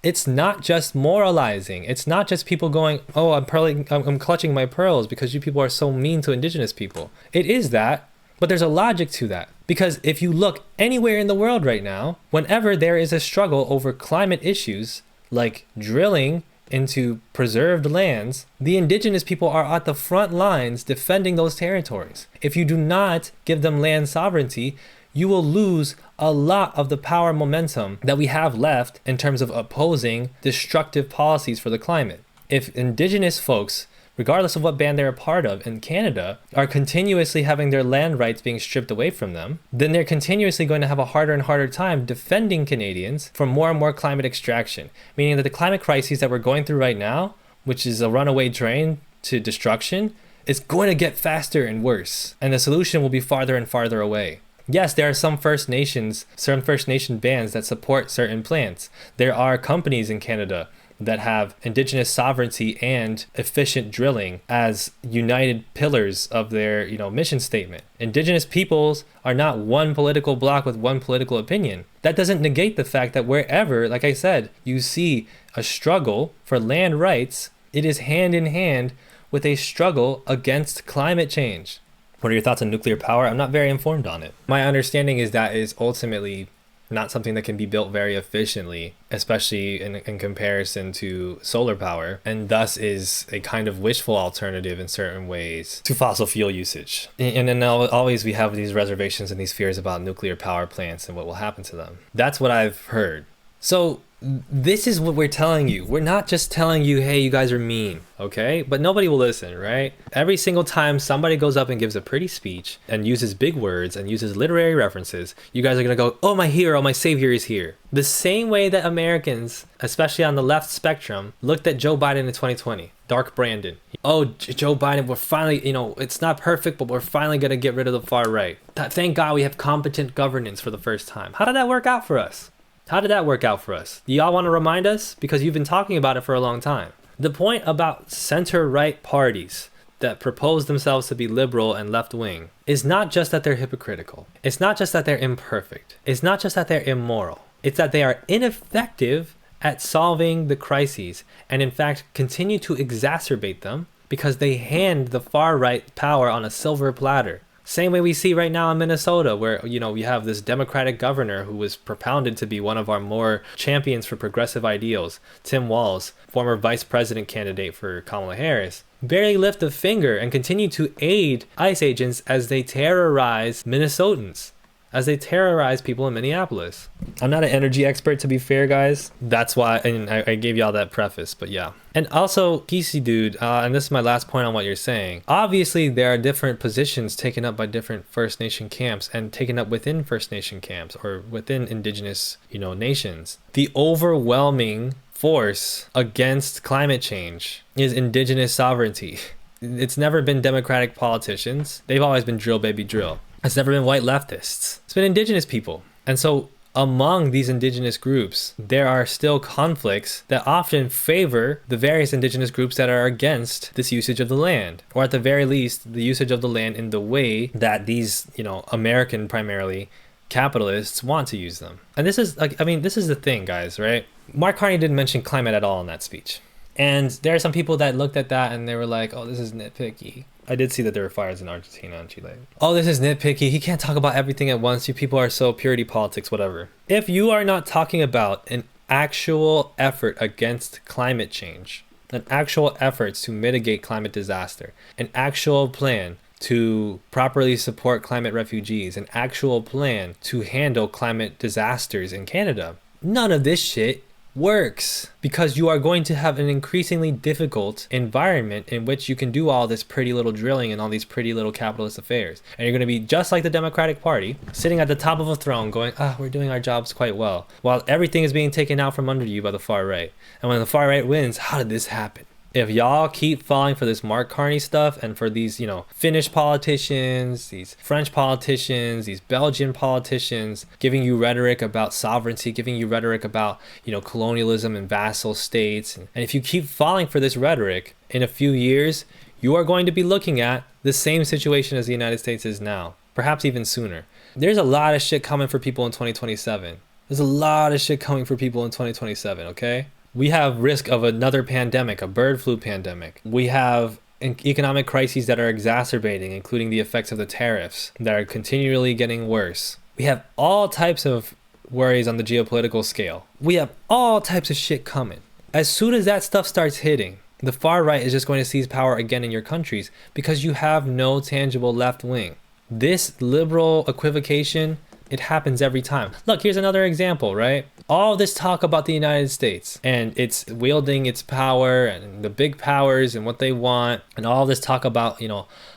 it's not just moralizing. It's not just people going, oh, I'm clutching my pearls because you people are so mean to indigenous people. It is that, but there's a logic to that. Because if you look anywhere in the world right now, whenever there is a struggle over climate issues, like drilling into preserved lands, the indigenous people are at the front lines defending those territories. If you do not give them land sovereignty, you will lose a lot of the power momentum that we have left in terms of opposing destructive policies for the climate. If indigenous folks regardless of what band they're a part of in Canada, are continuously having their land rights being stripped away from them, then they're continuously going to have a harder and harder time defending Canadians from more and more climate extraction. Meaning that the climate crises that we're going through right now, which is a runaway train to destruction, is going to get faster and worse. And the solution will be farther and farther away. Yes, there are some First Nation bands that support certain plans. There are companies in Canada that have Indigenous sovereignty and efficient drilling as united pillars of their, mission statement. Indigenous peoples are not one political bloc with one political opinion. That doesn't negate the fact that wherever, like I said, you see a struggle for land rights, it is hand in hand with a struggle against climate change. What are your thoughts on nuclear power? I'm not very informed on it. My understanding is that is ultimately not something that can be built very efficiently, especially in comparison to solar power, and thus is a kind of wishful alternative in certain ways to fossil fuel usage. And then always we have these reservations and these fears about nuclear power plants and what will happen to them. That's what I've heard. So this is what we're telling you. We're not just telling you, hey, you guys are mean, okay? But nobody will listen, right? Every single time somebody goes up and gives a pretty speech and uses big words and uses literary references, you guys are gonna go, oh, my hero, my savior is here. The same way that Americans, especially on the left spectrum, looked at Joe Biden in 2020, Dark Brandon. Oh, Joe Biden, we're finally, it's not perfect, but we're finally gonna get rid of the far right. Thank God we have competent governance for the first time. How did that work out for us? How did that work out for us? Do y'all want to remind us? Because you've been talking about it for a long time. The point about center-right parties that propose themselves to be liberal and left-wing is not just that they're hypocritical. It's not just that they're imperfect. It's not just that they're immoral. It's that they are ineffective at solving the crises and in fact continue to exacerbate them because they hand the far-right power on a silver platter. Same way we see right now in Minnesota, where, we have this Democratic governor who was propounded to be one of our more champions for progressive ideals, Tim Walz, former vice president candidate for Kamala Harris, barely lift a finger and continue to aid ICE agents as they terrorize Minnesotans, as they terrorize people in Minneapolis. I'm not an energy expert, to be fair, guys. That's why, and I gave y'all that preface, but yeah. And also, PC dude, and this is my last point on what you're saying. Obviously, there are different positions taken up by different First Nation camps and taken up within First Nation camps or within Indigenous, nations. The overwhelming force against climate change is Indigenous sovereignty. It's never been Democratic politicians. They've always been drill, baby, drill. It's never been white leftists. It's been Indigenous people. And so among these Indigenous groups, there are still conflicts that often favor the various Indigenous groups that are against this usage of the land, or at the very least, the usage of the land in the way that these, American primarily capitalists want to use them. And this is this is the thing, guys, right? Mark Carney didn't mention climate at all in that speech. And there are some people that looked at that and they were like, oh, this is nitpicky. I did see that there were fires in Argentina and Chile. Oh, this is nitpicky. He can't talk about everything at once. You people are so purity politics, whatever. If you are not talking about an actual effort against climate change, an actual efforts to mitigate climate disaster, an actual plan to properly support climate refugees, an actual plan to handle climate disasters in Canada, none of this shit works, because you are going to have an increasingly difficult environment in which you can do all this pretty little drilling and all these pretty little capitalist affairs. And you're going to be just like the Democratic Party, sitting at the top of a throne going, we're doing our jobs quite well, while everything is being taken out from under you by the far right. And when the far right wins, how did this happen? If y'all keep falling for this Mark Carney stuff and for these, Finnish politicians, these French politicians, these Belgian politicians, giving you rhetoric about sovereignty, giving you rhetoric about, colonialism and vassal states. And if you keep falling for this rhetoric, in a few years, you are going to be looking at the same situation as the United States is now, perhaps even sooner. There's a lot of shit coming for people in 2027. There's a lot of shit coming for people in 2027, okay? We have risk of another pandemic, a bird flu pandemic. We have economic crises that are exacerbating, including the effects of the tariffs that are continually getting worse. We have all types of worries on the geopolitical scale. We have all types of shit coming. As soon as that stuff starts hitting, the far right is just going to seize power again in your countries because you have no tangible left wing. This liberal equivocation It happens every time. Look, here's another example, right? All this talk about the United States and it's wielding its power and the big powers and what they want, and all this talk about,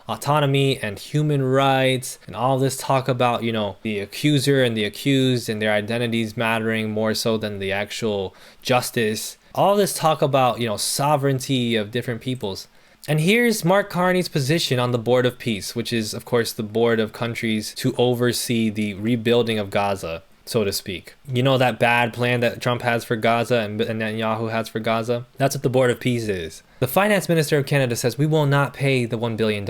autonomy and human rights, and all this talk about, the accuser and the accused and their identities mattering more so than the actual justice. All this talk about, sovereignty of different peoples. And here's Mark Carney's position on the Board of Peace, which is, of course, the board of countries to oversee the rebuilding of Gaza, so to speak. You know that bad plan that Trump has for Gaza and Netanyahu has for Gaza? That's what the Board of Peace is. The finance minister of Canada says we will not pay the $1 billion.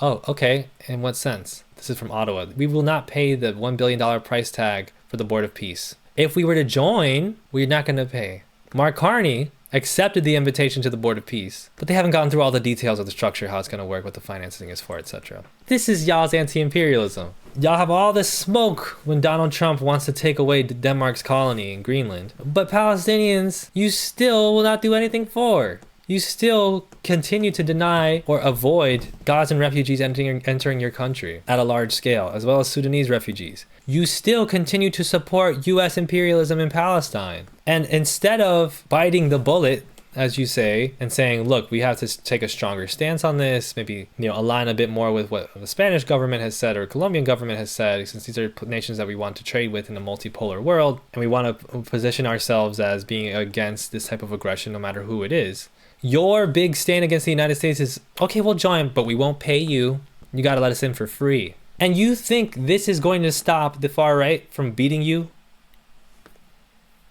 Oh, okay. In what sense? This is from Ottawa. We will not pay the $1 billion price tag for the Board of Peace. If we were to join, we're not going to pay. Mark Carney accepted the invitation to the Board of Peace, but they haven't gone through all the details of the structure, how it's going to work, what the financing is for, etc. This is y'all's anti-imperialism. Y'all have all this smoke when Donald Trump wants to take away Denmark's colony in Greenland, but Palestinians, you still will not do anything for. You still continue to deny or avoid Gazan refugees entering your country at a large scale, as well as Sudanese refugees. You still continue to support U.S. imperialism in Palestine. And instead of biting the bullet, as you say, and saying, look, we have to take a stronger stance on this, maybe align a bit more with what the Spanish government has said or Colombian government has said, since these are nations that we want to trade with in a multipolar world, and we want to position ourselves as being against this type of aggression no matter who it is. Your big stand against the United States is, okay, we'll join, but we won't pay you. You got to let us in for free. And you think this is going to stop the far right from beating you?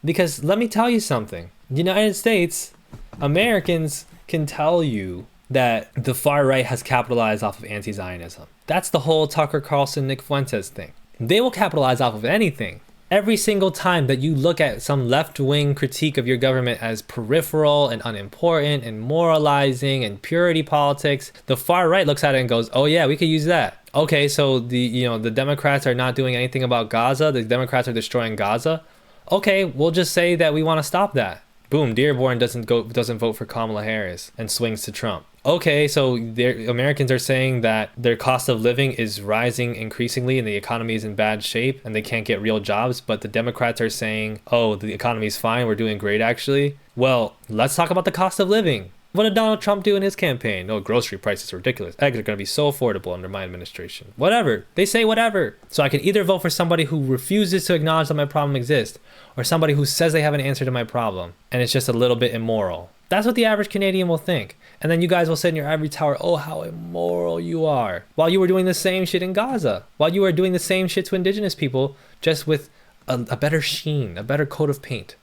Because let me tell you something. The United States, Americans can tell you that the far right has capitalized off of anti-Zionism. That's the whole Tucker Carlson, Nick Fuentes thing. They will capitalize off of anything. Every single time that you look at some left-wing critique of your government as peripheral and unimportant and moralizing and purity politics, the far right looks at it and goes, oh yeah, we could use that. Okay, so the Democrats are not doing anything about Gaza. The Democrats are destroying Gaza. Okay, we'll just say that we want to stop that. Boom, Dearborn doesn't vote for Kamala Harris and swings to Trump. Okay, so Americans are saying that their cost of living is rising increasingly and the economy is in bad shape and they can't get real jobs, but the Democrats are saying, oh, the economy is fine, we're doing great actually. Well, let's talk about the cost of living. What did Donald Trump do in his campaign? No, grocery prices are ridiculous. Eggs are going to be so affordable under my administration. Whatever. They say whatever. So I can either vote for somebody who refuses to acknowledge that my problem exists or somebody who says they have an answer to my problem and it's just a little bit immoral. That's what the average Canadian will think. And then you guys will sit in your ivory tower, oh, how immoral you are. While you were doing the same shit in Gaza. While you were doing the same shit to indigenous people, just with a better sheen, a better coat of paint.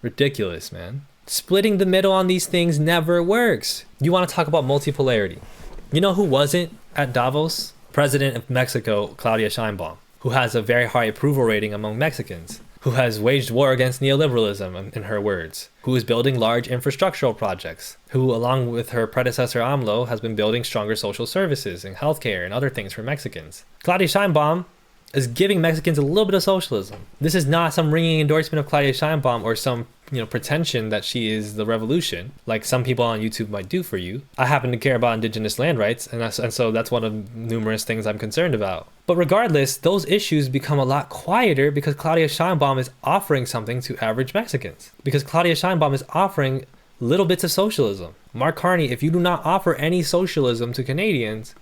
Ridiculous, man. Splitting the middle on these things never works. You want to talk about multipolarity. You know who wasn't at Davos? President of Mexico, Claudia Sheinbaum, who has a very high approval rating among Mexicans, who has waged war against neoliberalism, in her words, who is building large infrastructural projects, who, along with her predecessor AMLO, has been building stronger social services and healthcare and other things for Mexicans. Claudia Sheinbaum is giving Mexicans a little bit of socialism. This is not some ringing endorsement of Claudia Sheinbaum or some pretension that she is the revolution, like some people on YouTube might do for you. I happen to care about indigenous land rights, and so that's one of numerous things I'm concerned about. But regardless, those issues become a lot quieter because Claudia Sheinbaum is offering something to average Mexicans. Because Claudia Sheinbaum is offering little bits of socialism. Mark Carney, if you do not offer any socialism to Canadians,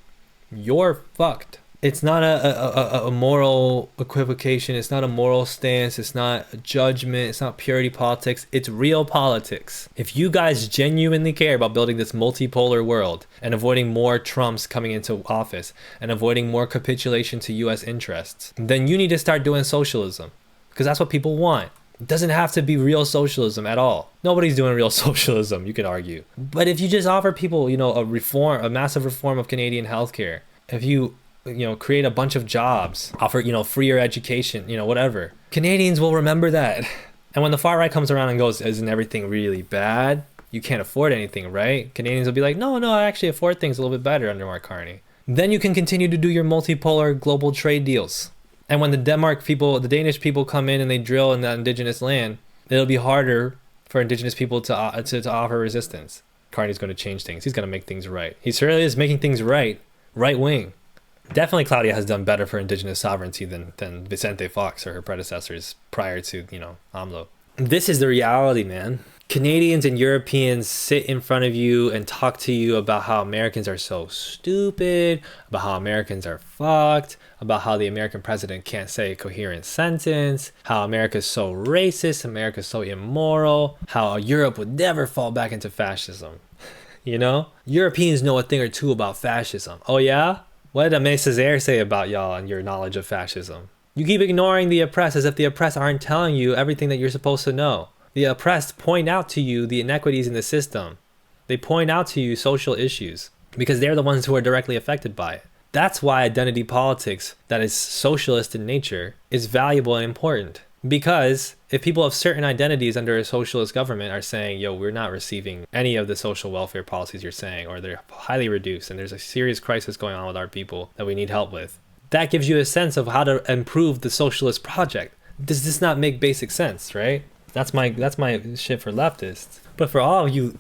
you're fucked. It's not a moral equivocation. It's not a moral stance. It's not a judgment. It's not purity politics. It's real politics. If you guys genuinely care about building this multipolar world and avoiding more Trumps coming into office and avoiding more capitulation to U.S. interests, then you need to start doing socialism because that's what people want. It doesn't have to be real socialism at all. Nobody's doing real socialism, you could argue. But if you just offer people, a massive reform of Canadian healthcare, if you create a bunch of jobs, offer, freer education, whatever. Canadians will remember that. And when the far right comes around and goes, isn't everything really bad? You can't afford anything, right? Canadians will be like, no, I actually afford things a little bit better under Mark Carney. Then you can continue to do your multipolar global trade deals. And when the Danish people come in and they drill in that indigenous land, it'll be harder for indigenous people to offer resistance. Carney's going to change things. He's going to make things right. He certainly is making things right. Right wing. Definitely Claudia has done better for indigenous sovereignty than Vicente Fox or her predecessors prior to, AMLO. This is the reality, man. Canadians and Europeans sit in front of you and talk to you about how Americans are so stupid, about how Americans are fucked, about how the American president can't say a coherent sentence, how America's so racist, America's so immoral, how Europe would never fall back into fascism. Europeans know a thing or two about fascism. Oh yeah? What did Aimé Césaire say about y'all and your knowledge of fascism? You keep ignoring the oppressed as if the oppressed aren't telling you everything that you're supposed to know. The oppressed point out to you the inequities in the system. They point out to you social issues because they're the ones who are directly affected by it. That's why identity politics that is socialist in nature is valuable and important. Because if people of certain identities under a socialist government are saying, yo, we're not receiving any of the social welfare policies you're saying, or they're highly reduced and there's a serious crisis going on with our people that we need help with, that gives you a sense of how to improve the socialist project. Does this not make basic sense, right? That's my shit for leftists. But for all of you,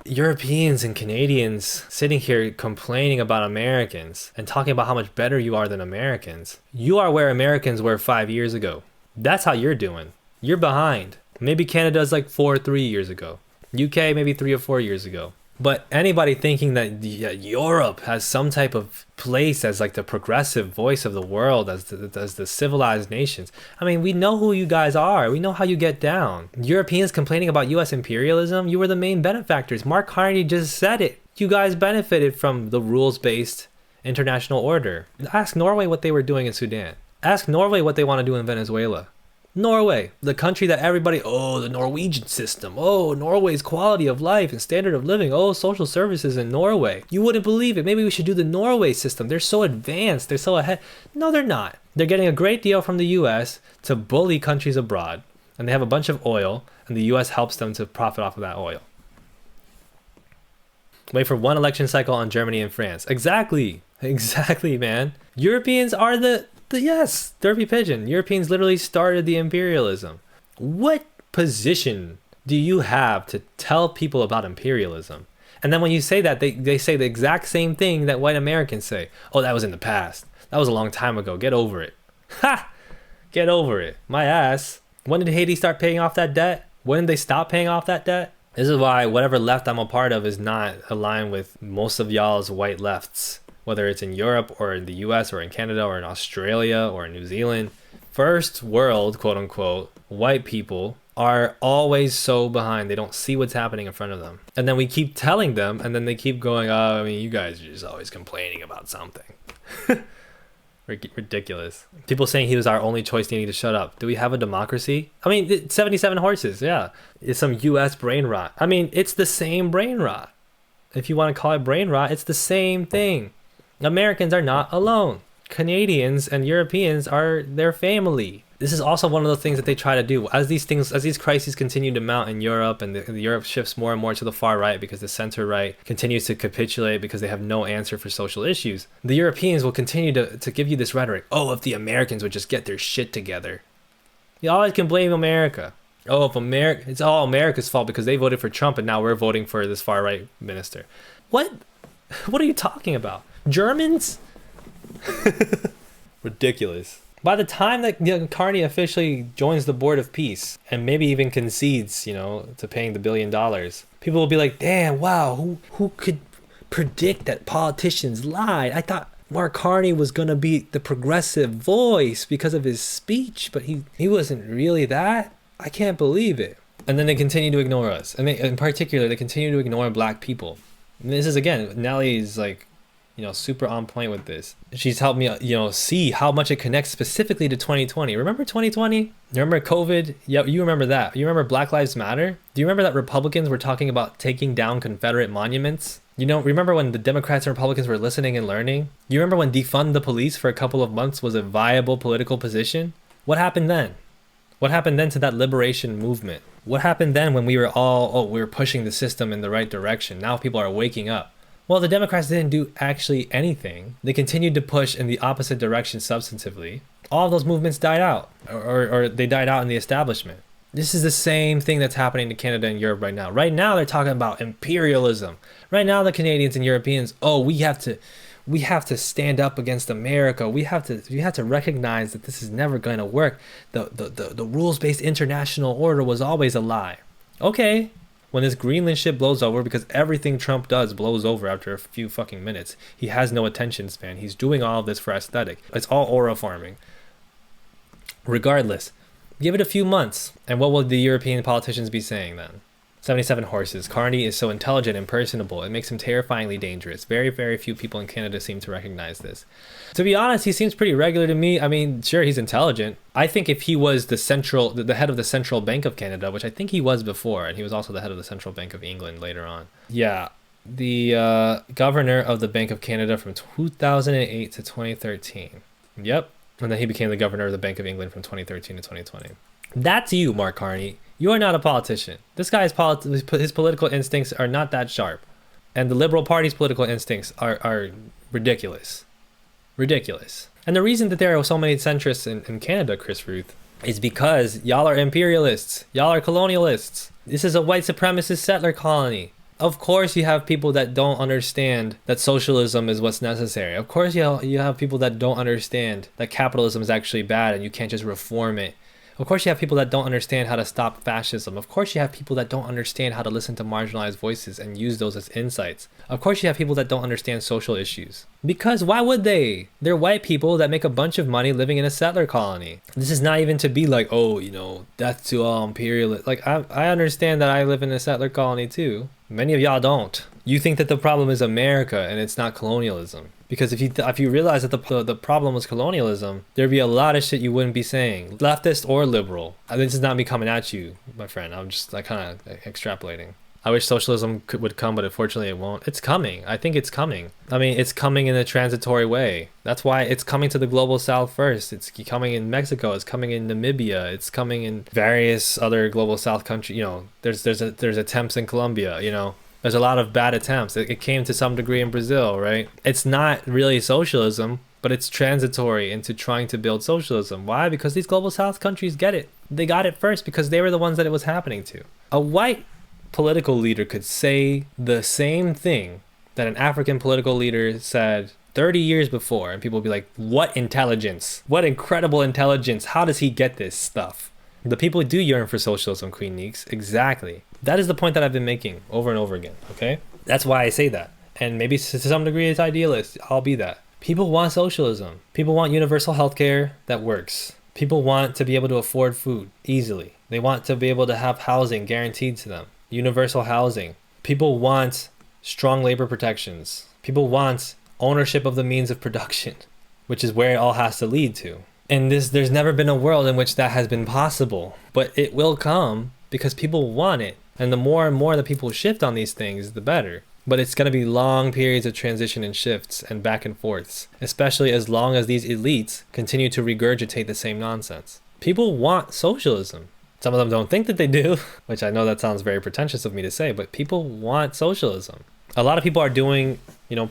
Europeans and Canadians sitting here complaining about Americans and talking about how much better you are than Americans, you are where Americans were 5 years ago. That's how you're doing. You're behind. Maybe Canada's like 4 or 3 years ago. UK maybe 3 or 4 years ago. But anybody thinking that Europe has some type of place as like the progressive voice of the world, as the civilized nations. I mean, we know who you guys are. We know how you get down. Europeans complaining about US imperialism, you were the main benefactors. Mark Carney just said it. You guys benefited from the rules-based international order. Ask Norway what they were doing in Sudan. Ask Norway what they want to do in Venezuela. Norway, the country that everybody, the Norwegian system, Norway's quality of life and standard of living, social services in Norway. You wouldn't believe it. Maybe we should do the Norway system. They're so advanced. They're so ahead. No, they're not. They're getting a great deal from the US to bully countries abroad. And they have a bunch of oil, and the US helps them to profit off of that oil. Wait for one election cycle on Germany and France. Exactly, man. Europeans are yes, Derby Pigeon. Europeans literally started the imperialism. What position do you have to tell people about imperialism? And then when you say that, they say the exact same thing that white Americans say. Oh, that was in the past. That was a long time ago. Get over it. Ha! Get over it. My ass. When did Haiti start paying off that debt? When did they stop paying off that debt? This is why whatever left I'm a part of is not aligned with most of y'all's white lefts. Whether it's in Europe or in the US or in Canada or in Australia or in New Zealand. First world, quote unquote, white people are always so behind. They don't see what's happening in front of them. And then we keep telling them, and then they keep going, you guys are just always complaining about something. Ridiculous. People saying he was our only choice, needing to shut up. Do we have a democracy? 77 horses, yeah. It's some US brain rot. It's the same brain rot. If you want to call it brain rot, it's the same thing. Americans are not alone. Canadians and Europeans are their family. This is also one of the things that they try to do. As these crises continue to mount in Europe, and the Europe shifts more and more to the far right because the center right continues to capitulate because they have no answer for social issues, the Europeans will continue to give you this rhetoric. If the Americans would just get their shit together. You always can blame America. It's all America's fault because they voted for Trump and now we're voting for this far right minister. What are you talking about? Germans? Ridiculous. By the time that Carney officially joins the Board of Peace and maybe even concedes, to paying the $1 billion, people will be like, damn, wow, who could predict that politicians lied? I thought Mark Carney was going to be the progressive voice because of his speech, but he wasn't really that. I can't believe it. And then they continue to ignore us. And in particular, they continue to ignore black people. And this is, again, Nellie's super on point with this. She's helped me, see how much it connects specifically to 2020. Remember 2020? You remember COVID? Yeah, you remember that. You remember Black Lives Matter? Do you remember that Republicans were talking about taking down Confederate monuments? Remember when the Democrats and Republicans were listening and learning? You remember when defund the police for a couple of months was a viable political position? What happened then? What happened then to that liberation movement? What happened then when we were all, we were pushing the system in the right direction? Now people are waking up. Well, the Democrats didn't do actually anything. They continued to push in the opposite direction substantively. All of those movements died out, or they died out in the establishment. This is the same thing that's happening to Canada and Europe right now. Right now, they're talking about imperialism. Right now, the Canadians and Europeans, we have we have to stand up against America. We have to recognize that this is never going to work. The rules-based international order was always a lie. Okay, when this Greenland ship blows over, because everything Trump does blows over after a few fucking minutes. He has no attention span. He's doing all of this for aesthetic. It's all aura farming. Regardless, give it a few months, and what will the European politicians be saying then? 77 horses. Carney is so intelligent and personable. It makes him terrifyingly dangerous. Very, very few people in Canada seem to recognize this. To be honest, he seems pretty regular to me. I mean, sure, he's intelligent. I think if he was the head of the Central Bank of Canada, which I think he was before, and he was also the head of the Central Bank of England later on. Yeah, the governor of the Bank of Canada from 2008 to 2013. Yep. And then he became the governor of the Bank of England from 2013 to 2020. That's you, Mark Carney. You are not a politician. This guy's his political instincts are not that sharp. And the Liberal Party's political instincts are ridiculous. Ridiculous. And the reason that there are so many centrists in Canada, Chris Ruth, is because y'all are imperialists. Y'all are colonialists. This is a white supremacist settler colony. Of course you have people that don't understand that socialism is what's necessary. Of course you have people that don't understand that capitalism is actually bad and you can't just reform it. Of course you have people that don't understand how to stop fascism. Of course you have people that don't understand how to listen to marginalized voices and use those as insights. Of course you have people that don't understand social issues. Because why would they? They're white people that make a bunch of money living in a settler colony. This is not even to be like, oh, you know, death to all imperialists. Like, I understand that I live in a settler colony too. Many of y'all don't. You think that the problem is America and it's not colonialism. Because if you realize that the problem was colonialism, there'd be a lot of shit you wouldn't be saying, leftist or liberal. This is not me coming at you, my friend. I'm just like kind of extrapolating. I wish socialism would come, but unfortunately it won't. It's coming. I think it's coming. I mean, it's coming in a transitory way. That's why it's coming to the global south first. It's coming in Mexico. It's coming in Namibia. It's coming in various other global south countries. You know, there's attempts in Colombia. You know. There's a lot of bad attempts. It came to some degree in Brazil, right? It's not really socialism, but it's transitory into trying to build socialism. Why? Because these global south countries get it. They got it first because they were the ones that it was happening to. A white political leader could say the same thing that an African political leader said 30 years before, and people would be like, what intelligence? What incredible intelligence? How does he get this stuff? The people do yearn for socialism, Queen Neeks. Exactly. That is the point that I've been making over and over again, okay? That's why I say that. And maybe to some degree it's idealist. I'll be that. People want socialism. People want universal healthcare that works. People want to be able to afford food easily. They want to be able to have housing guaranteed to them. Universal housing. People want strong labor protections. People want ownership of the means of production, which is where it all has to lead to. And there's never been a world in which that has been possible. But it will come because people want it. And the more and more that people shift on these things, the better. But it's going to be long periods of transition and shifts and back and forths, especially as long as these elites continue to regurgitate the same nonsense. People want socialism. Some of them don't think that they do, which I know that sounds very pretentious of me to say, but people want socialism. A lot of people are doing,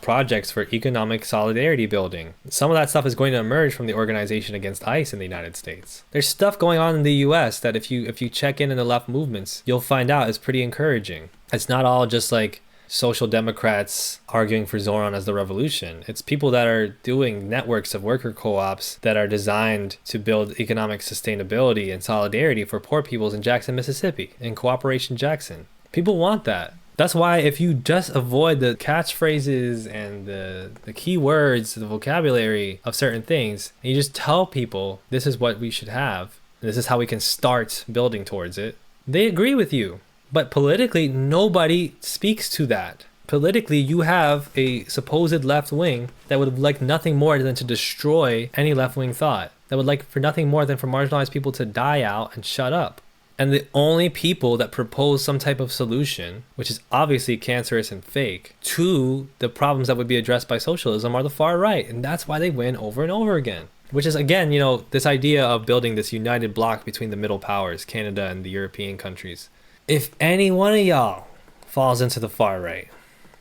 projects for economic solidarity building. Some of that stuff is going to emerge from the Organization Against ICE in the United States. There's stuff going on in the US that if you check in the left movements, you'll find out is pretty encouraging. It's not all just like social democrats arguing for Zoran as the revolution. It's people that are doing networks of worker co-ops that are designed to build economic sustainability and solidarity for poor peoples in Jackson, Mississippi, in Cooperation Jackson. People want that. That's why if you just avoid the catchphrases and the keywords, the vocabulary of certain things, and you just tell people this is what we should have, and this is how we can start building towards it, they agree with you. But politically, nobody speaks to that. Politically, you have a supposed left wing that would like nothing more than to destroy any left-wing thought. That would like for nothing more than for marginalized people to die out and shut up. And the only people that propose some type of solution, which is obviously cancerous and fake, to the problems that would be addressed by socialism are the far right. And that's why they win over and over again. Which is, again, this idea of building this united bloc between the middle powers, Canada and the European countries. If any one of y'all falls into the far right,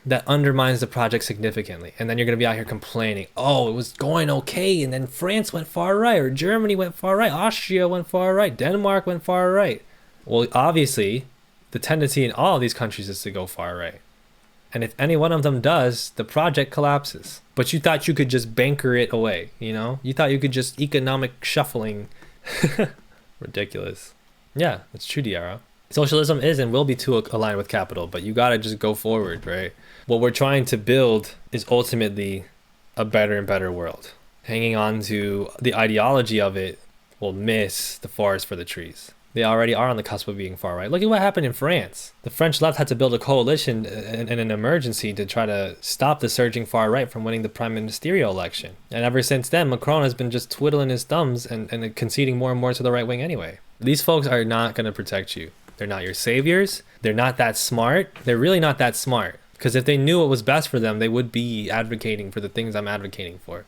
that undermines the project significantly. And then you're going to be out here complaining, oh, it was going okay, and then France went far right, or Germany went far right, Austria went far right, Denmark went far right. Well, obviously, the tendency in all of these countries is to go far right. And if any one of them does, the project collapses. But you thought you could just banker it away, you know? You thought you could just economic shuffling. Ridiculous. Yeah, it's true, Diara. Socialism is and will be too aligned with capital, but you gotta just go forward, right? What we're trying to build is ultimately a better and better world. Hanging on to the ideology of it will miss the forest for the trees. They already are on the cusp of being far right. Look at what happened in France. The French left had to build a coalition in an emergency to try to stop the surging far right from winning the prime ministerial election. And ever since then, Macron has been just twiddling his thumbs and conceding more and more to the right wing anyway. These folks are not going to protect you. They're not your saviors. They're not that smart. They're really not that smart. Because if they knew what was best for them, they would be advocating for the things I'm advocating for.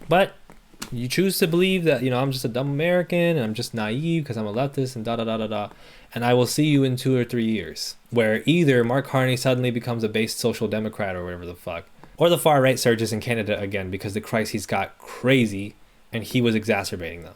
But you choose to believe that, you know, I'm just a dumb American and I'm just naive because I'm a leftist and da-da-da-da-da. And I will see you in 2 or 3 years where either Mark Carney suddenly becomes a based social democrat or whatever the fuck, or the far right surges in Canada again because the crises got crazy and he was exacerbating them.